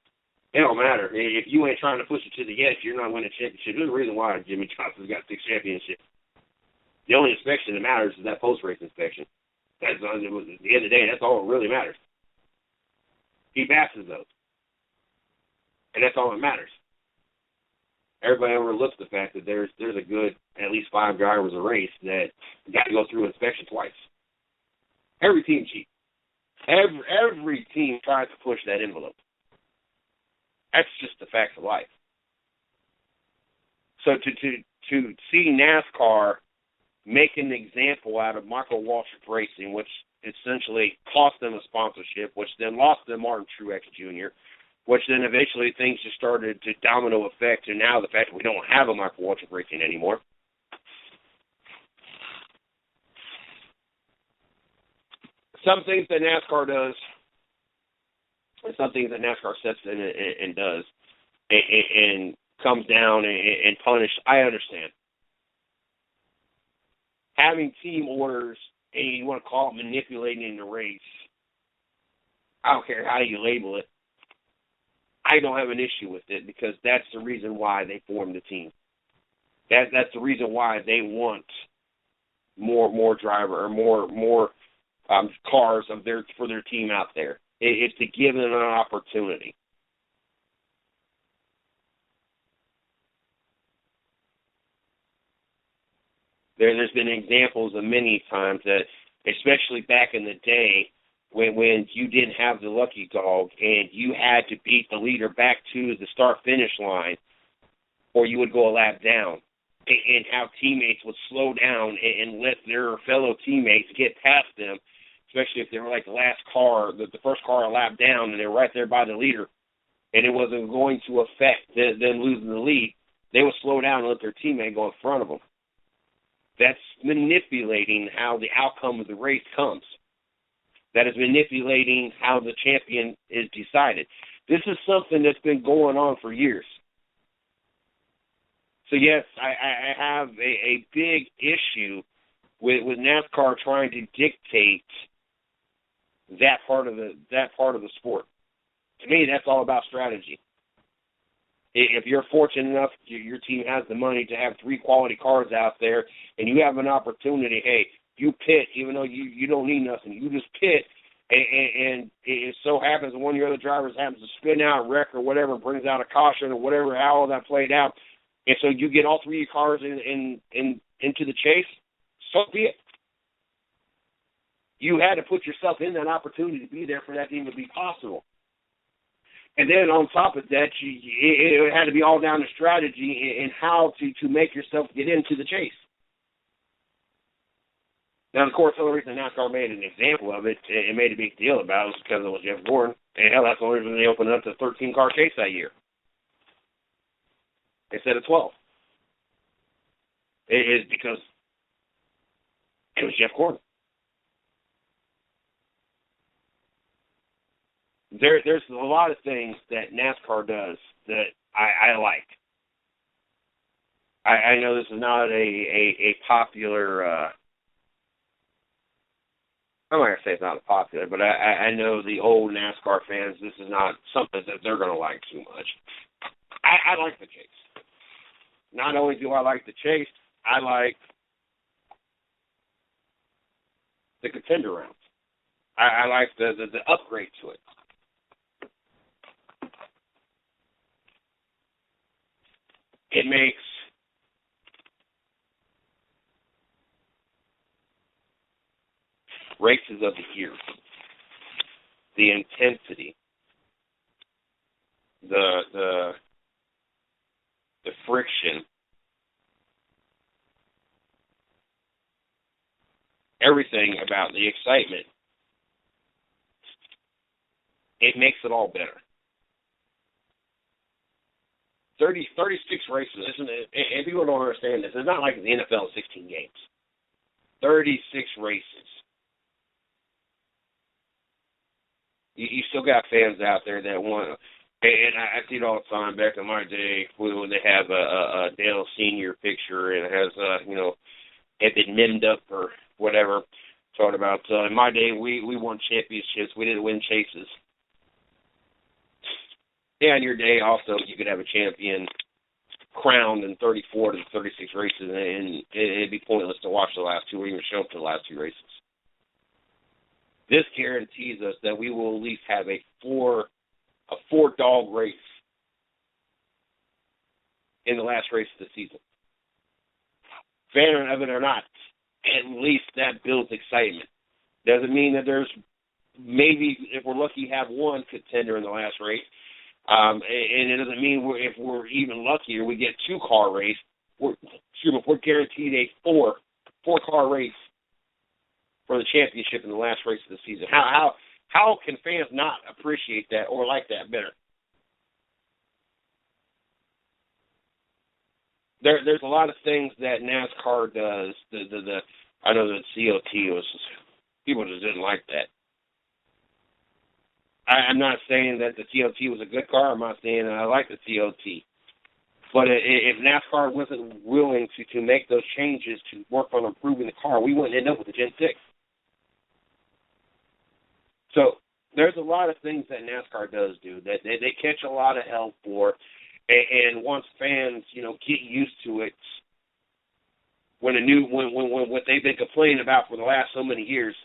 It don't matter. If you ain't trying to push it to the edge, you're not winning a championship. There's a reason why Jimmie Johnson's got 6 championships. The only inspection that matters is that post-race inspection. At the end of the day, that's all that really matters. He passes those. And that's all that matters. Everybody overlooks the fact that there's a good, at least 5 drivers a race that got to go through inspection twice. Every team cheats. Every team tries to push that envelope. That's just the facts of life. So to see NASCAR make an example out of Michael Waltrip Racing, which essentially cost them a sponsorship, which then lost them Martin Truex Jr., which then eventually things just started to domino effect, and now the fact that we don't have a Michael Waltrip Racing anymore. Some things that NASCAR does, and some things that NASCAR sets in and does, and comes down and punish, I understand. Having team orders, and you want to call it manipulating the race, I don't care how you label it, I don't have an issue with it because that's the reason why they formed the team. That's the reason why they want more driver or more cars for their team out there. It's to give them an opportunity. There's been examples of many times that, especially back in the day, when you didn't have the lucky dog and you had to beat the leader back to the start-finish line, or you would go a lap down, and how teammates would slow down and let their fellow teammates get past them, especially if they were like the last car, the first car a lap down, and they were right there by the leader, and it wasn't going to affect them losing the lead. They would slow down and let their teammate go in front of them. That's manipulating how the outcome of the race comes. That is manipulating how the champion is decided. This is something that's been going on for years. So yes, I have a big issue with NASCAR trying to dictate that part of the sport. To me, that's all about strategy. If you're fortunate enough, your team has the money to have 3 quality cars out there, and you have an opportunity, hey, you pit, even though you don't need nothing. You just pit, and it so happens that one of your other drivers happens to spin out, wreck, or whatever, brings out a caution or whatever, how all that played out, and so you get all 3 of your cars into the chase, so be it. You had to put yourself in that opportunity to be there for that to even be possible. And then on top of that, it had to be all down to strategy and how to make yourself get into the chase. Now, of course, the only reason NASCAR made an example of it and made a big deal about it was because it was Jeff Gordon. And hell, that's the only reason they opened up the 13-car chase that year instead of 12. It is because it was Jeff Gordon. There's a lot of things that NASCAR does that I like. I know this is not a popular I'm not going to say it's not popular, but I know the old NASCAR fans, this is not something that they're going to like too much. I like the chase. Not only do I like the chase, I like the contender rounds. I like the upgrade to it. It makes races of the year, the intensity, the friction, everything about the excitement. It makes it all better. 36 races, isn't it? And people don't understand this. It's not like the NFL 16 games. 36 races. You still got fans out there that want, and I see it all the time. Back in my day, when they have a Dale Senior picture and it has, had been mimmed up or whatever, talking about, in my day, we won championships. We didn't win chases. Yeah, in your day, also, you could have a champion crowned in 34 to 36 races, and it'd be pointless to watch the last two or even show up to the last two races. This guarantees us that we will at least have a four-dog race in the last race of the season. Fan of it or not, at least that builds excitement. Doesn't mean that there's maybe, if we're lucky, have one contender in the last race. And it doesn't mean if we're even luckier, we get two-car race. We're guaranteed a four-car race for the championship in the last race of the season. How can fans not appreciate that or like that better? There's a lot of things that NASCAR does. I know that COT was, people just didn't like that. I'm not saying that the COT was a good car. I'm not saying that I like the COT. But if NASCAR wasn't willing to make those changes to work on improving the car, we wouldn't end up with the Gen 6. So there's a lot of things that NASCAR does do that they catch a lot of hell for. And once fans, get used to it, when what they've been complaining about for the last so many years,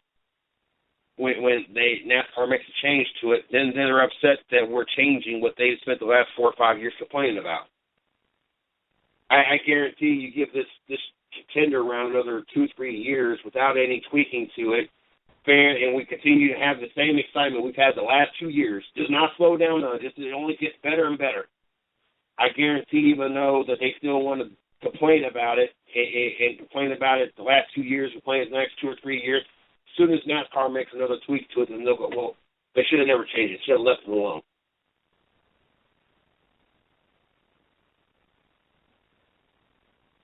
when NASCAR makes a change to it, then they're upset that we're changing what they've spent the last 4 or 5 years complaining about. I guarantee you give this contender around another 2-3 years without any tweaking to it, and we continue to have the same excitement we've had the last 2 years. Does not slow down. It only gets better and better. I guarantee, even though that they still want to complain about it and complain about it the last 2 years, complain the next 2 or 3 years, as soon as NASCAR makes another tweak to it, then they'll go, well, they should have never changed it. Should have left it alone.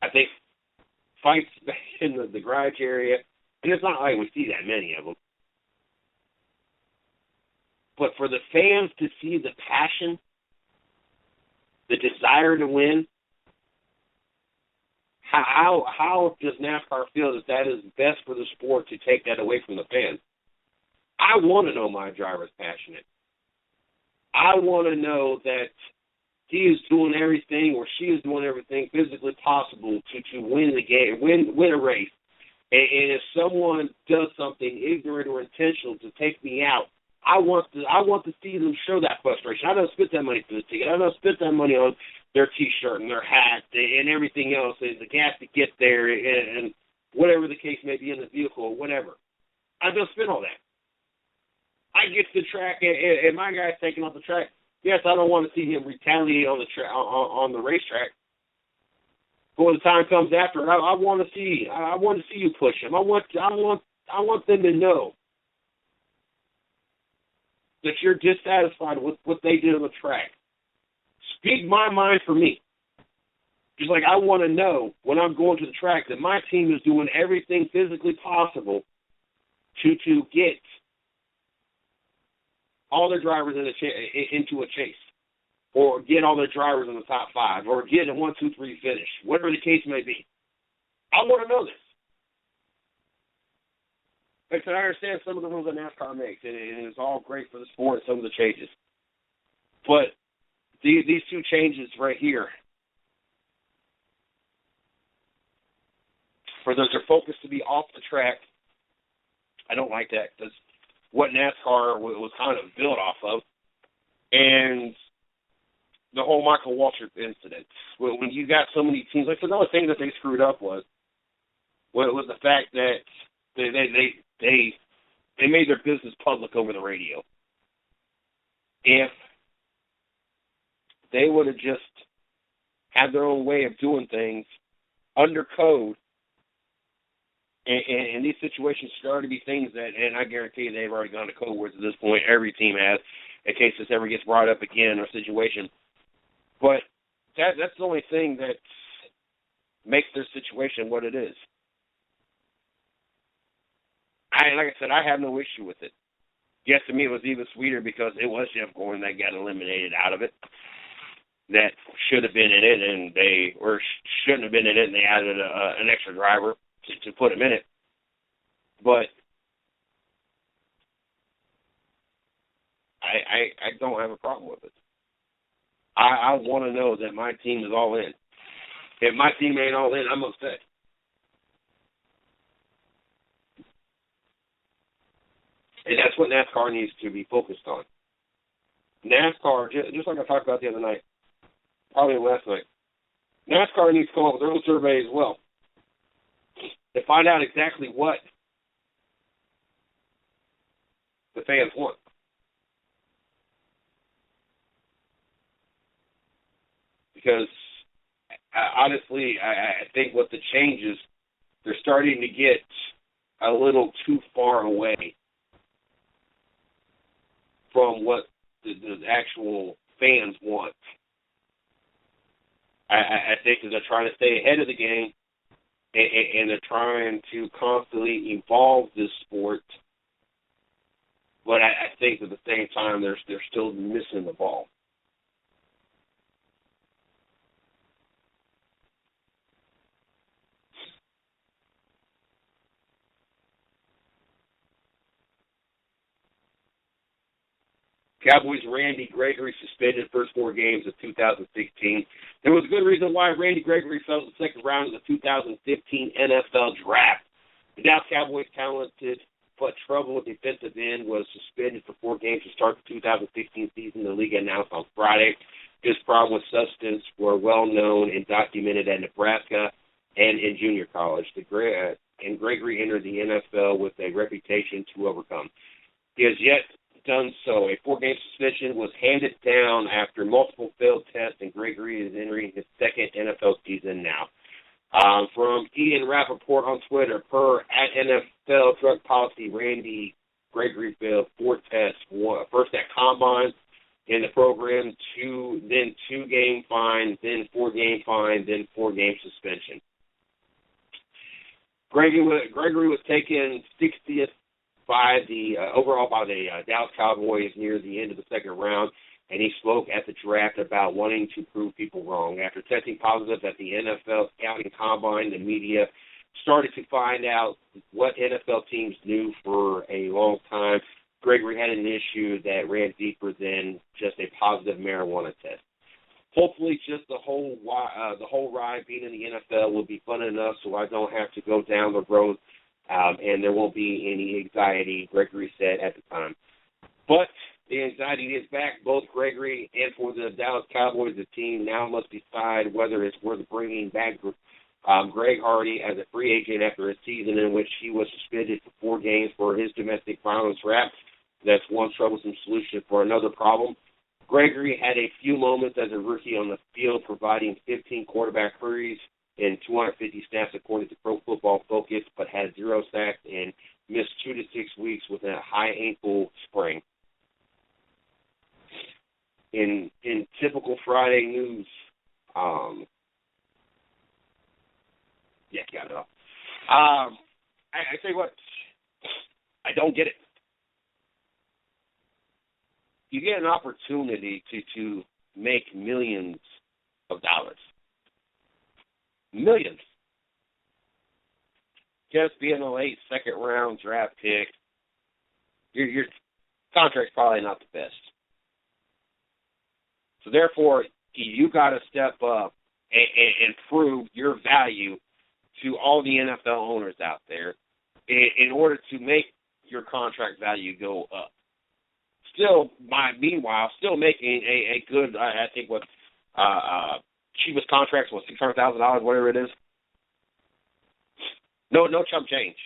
I think fights in the garage area, and it's not like we see that many of them, but for the fans to see the passion, the desire to win, how does NASCAR feel that is best for the sport to take that away from the fans? I want to know my driver's passionate. I want to know that he is doing everything or she is doing everything physically possible to win the game, win a race. And if someone does something ignorant or intentional to take me out, I want to see them show that frustration. I don't spend that money for the ticket. I don't spend that money on their T-shirt and their hat and everything else, and the gas to get there and whatever the case may be in the vehicle or whatever. I don't spend all that. I get to the track and my guy's taking off the track. Yes, I don't want to see him retaliate on the racetrack. But when the time comes after, I want to see you push him. I want them to know that you're dissatisfied with what they did on the track. Speak my mind for me. Just like I want to know when I'm going to the track that my team is doing everything physically possible to get all their drivers into a chase, or get all their drivers in the top 5, or get a 1, 2, 3 finish, whatever the case may be. I want to know this. like I said, I understand some of the rules that NASCAR makes, and it's all great for the sport, some of the changes. But these two changes right here, for their focus to be off the track, I don't like that, because what NASCAR was kind of built off of, and the whole Michael Waltrip incident. When you got so many teams, like another thing that they screwed up was the fact that they made their business public over the radio. If they would have just had their own way of doing things under code, and these situations started to be things that, and I guarantee you they've already gone to code words at this point. Every team has, in case this ever gets brought up again or situation. But that's the only thing that makes their situation what it is. Like I said, I have no issue with it. Yes, to me it was even sweeter because it was Jeff Gordon that got eliminated out of it. That should have been in it, shouldn't have been in it, and they added an extra driver to put him in it. But I don't have a problem with it. I want to know that my team is all in. If my team ain't all in, I'm upset. And that's what NASCAR needs to be focused on. NASCAR, just like I talked about the other night, probably last night, NASCAR needs to come up with their own survey as well to find out exactly what the fans want. Because, honestly, I think with the changes, they're starting to get a little too far away from what the actual fans want. I think that they're trying to stay ahead of the game, and they're trying to constantly evolve this sport. But I think at the same time, they're still missing the ball. Cowboys' Randy Gregory suspended the first 4 games of 2016. There was a good reason why Randy Gregory fell in the second round of the 2015 NFL Draft. The Dallas Cowboys' talented but troubled defensive end was suspended for 4 games to start the 2016 season. The league announced on Friday his problem with substance were well known and documented at Nebraska and in junior college. And Gregory entered the NFL with a reputation to overcome. He has yet done so. A 4-game suspension was handed down after multiple failed tests, and Gregory is entering his second NFL season now. From Ian Rappaport on Twitter, per at NFL drug policy, Randy Gregory failed 4 tests, first at Combine in the program, then 2-game fine, then 4-game fine, then 4-game suspension. Gregory was taken 60th overall by the Dallas Cowboys near the end of the second round, and he spoke at the draft about wanting to prove people wrong. After testing positive at the NFL scouting combine, the media started to find out what NFL teams knew for a long time. Gregory had an issue that ran deeper than just a positive marijuana test. Hopefully, just the whole ride being in the NFL will be fun enough so I don't have to go down the road and there won't be any anxiety, Gregory said at the time. But the anxiety is back. Both Gregory and for the Dallas Cowboys, the team now must decide whether it's worth bringing back Greg Hardy as a free agent after a season in which he was suspended for 4 games for his domestic violence rap. That's one troublesome solution for another problem. Gregory had a few moments as a rookie on the field, providing 15 quarterback hurries and 250 snaps according to Pro Football Focus, but had 0 sacks and missed 2 to 6 weeks with a high ankle sprain. In typical Friday news, got it up. I tell you what, I don't get it. You get an opportunity to make millions of dollars. Millions. just being a late second-round draft pick, your contract's probably not the best. So therefore, you got to step up and prove your value to all the NFL owners out there in order to make your contract value go up. Meanwhile, still making a good, I think what cheapest contracts was $600,000, whatever it is. No chump change.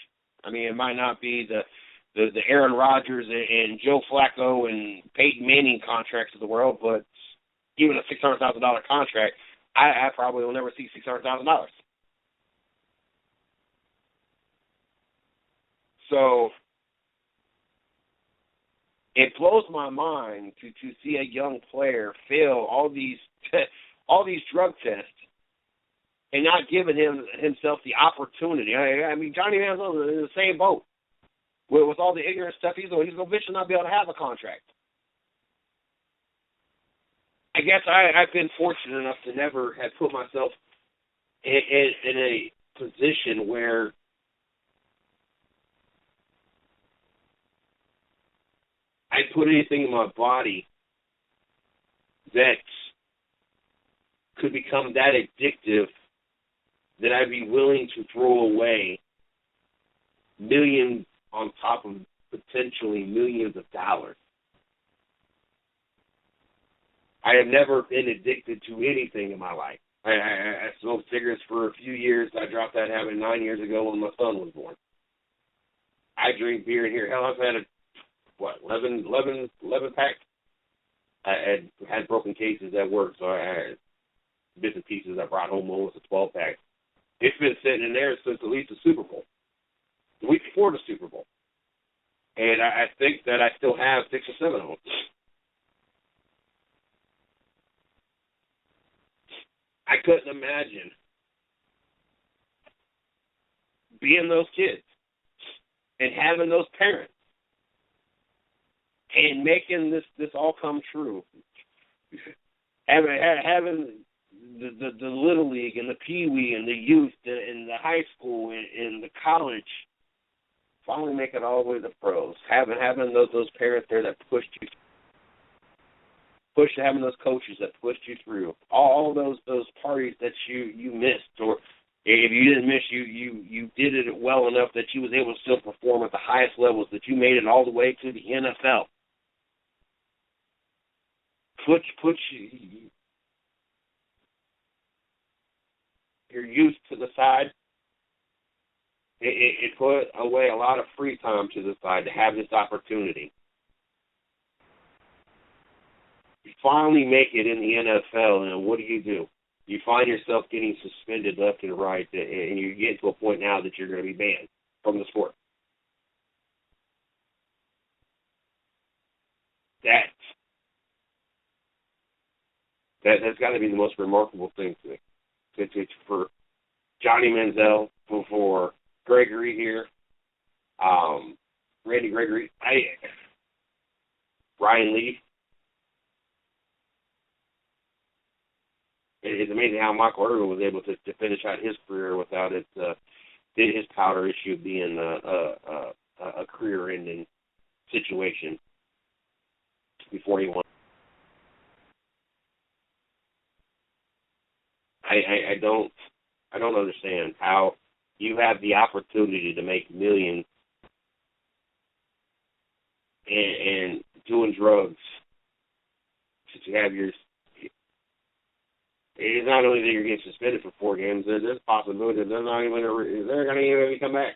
I mean, it might not be the Aaron Rodgers and Joe Flacco and Peyton Manning contracts of the world, but even a $600,000 contract, I probably will never see $600,000. So it blows my mind to see a young player fail all these drug tests and not giving himself the opportunity. I mean, Johnny Manziel is in the same boat with all the ignorant stuff he's doing. He's going to eventually not be able to have a contract. I guess I've been fortunate enough to never have put myself in a position where I put anything in my body that could become that addictive that I'd be willing to throw away millions on top of potentially millions of dollars. I have never been addicted to anything in my life. I smoked cigarettes for a few years. I dropped that habit 9 years ago when my son was born. I drink beer in here. Hell, I've had 11 packs. I had broken cases at work, so I had bits and pieces I brought home almost a 12-pack. It's been sitting in there since at least the Super Bowl, the week before the Super Bowl. And I think that I still have 6 or 7 of them. I couldn't imagine being those kids and having those parents and making this all come true. Having the Little League and the Pee Wee and the youth and the high school and the college finally make it all the way to the pros. Having those parents there that pushed you, having those coaches that pushed you through, all those parties that you missed, or if you didn't miss, you did it well enough that you was able to still perform at the highest levels, that you made it all the way to the NFL. Put your youth to the side. It put away a lot of free time to the side to have this opportunity. You finally make it in the NFL, and what do? You find yourself getting suspended left and right, and you get to a point now that you're going to be banned from the sport. That's got to be the most remarkable thing to me. For Johnny Manziel, for Gregory here, Randy Gregory, Ryan Leaf. It's amazing how Michael Irvin was able to finish out his career without his powder issue being a career-ending situation before he won. I don't understand how you have the opportunity to make millions and doing drugs to have your. It's not only that you're getting suspended for 4 games. There's a possibility that they're going to even come back.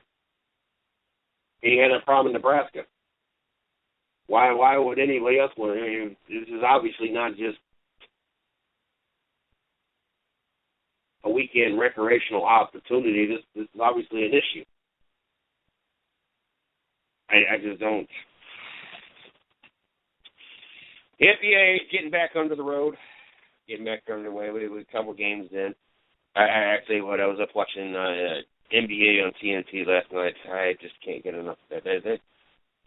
He had a problem in Nebraska. Why would anybody else want to? I mean, this is obviously not just a weekend recreational opportunity. This is obviously an issue. I just don't. The NBA getting back under the road. Getting back underway with a couple games in. I was up watching NBA on TNT last night. I just can't get enough of that.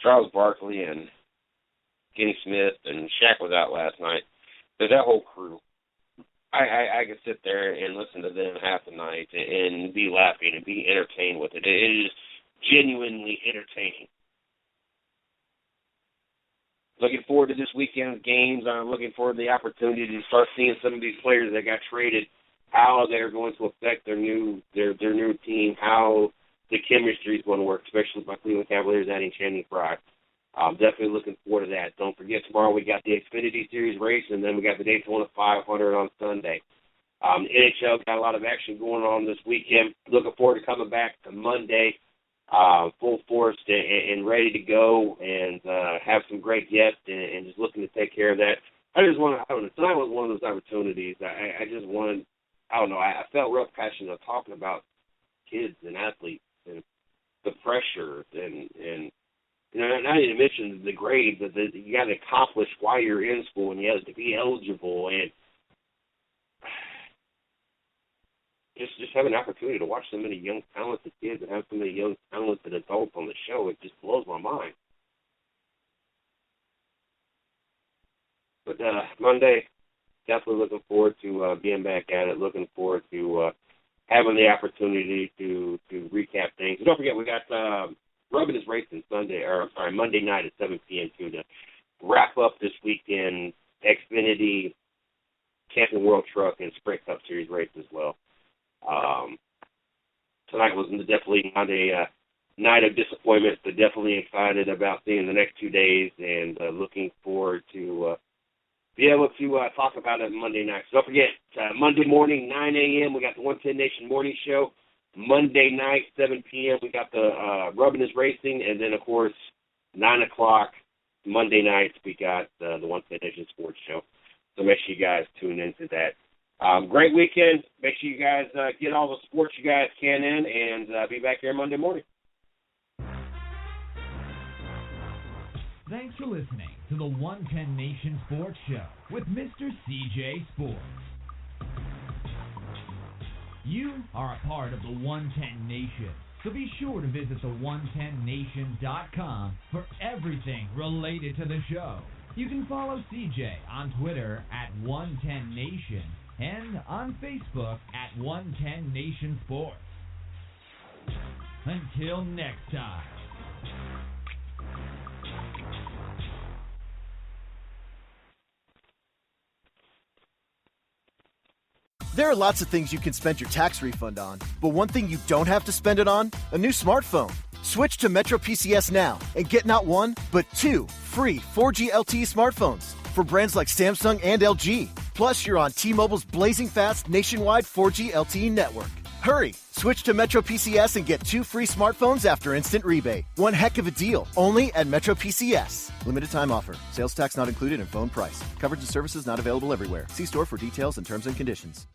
Charles Barkley and Kenny Smith and Shaq was out last night. That whole crew I could sit there and listen to them half the night and be laughing and be entertained with it. It is genuinely entertaining. Looking forward to this weekend's games. I'm looking forward to the opportunity to start seeing some of these players that got traded, how they're going to affect their new team, how the chemistry is going to work, especially with my Cleveland Cavaliers adding Channing Frye. I'm definitely looking forward to that. Don't forget, tomorrow we got the Xfinity Series race, and then we got the Daytona 500 on Sunday. NHL got a lot of action going on this weekend. Looking forward to coming back to Monday, full force and ready to go, and have some great guests, and just looking to take care of that. I don't know, tonight was one of those opportunities. I just wanted, I felt real passionate of talking about kids and athletes and the pressure and not even mention the grades that you got to accomplish while you're in school and you have to be eligible, and just have an opportunity to watch so many young, talented kids and have so many young, talented adults on the show. It just blows my mind. But Monday, definitely looking forward to being back at it. Looking forward to having the opportunity to recap things. And don't forget, we got Rubbing is racing Monday night at 7 p.m. too, to wrap up this weekend Xfinity, Camping World Truck, and Sprint Cup Series race as well. Tonight was definitely not a night of disappointment, but definitely excited about seeing the next 2 days and looking forward to be able to talk about it Monday night. So don't forget, Monday morning, 9 a.m., we got the 110 Nation Morning Show. Monday night, 7 p.m., we got the Rubbing is Racing, and then, of course, 9 o'clock Monday night, we got the 110 Nation Sports Show. So make sure you guys tune into that. Great weekend. Make sure you guys get all the sports you guys can in, and be back here Monday morning. Thanks for listening to the 110 Nation Sports Show with Mr. CJ Sports. You are a part of the 110 Nation, so be sure to visit the110nation.com for everything related to the show. You can follow CJ on Twitter at 110Nation and on Facebook at 110 Nation Sports. Until next time. There are lots of things you can spend your tax refund on, but one thing you don't have to spend it on, a new smartphone. Switch to Metro PCS now and get not one, but 2 free 4G LTE smartphones for brands like Samsung and LG. Plus, you're on T-Mobile's blazing fast nationwide 4G LTE network. Hurry! Switch to Metro PCS and get 2 free smartphones after instant rebate. One heck of a deal, only at Metro PCS. Limited time offer. Sales tax not included in phone price. Coverage and services not available everywhere. See store for details and terms and conditions.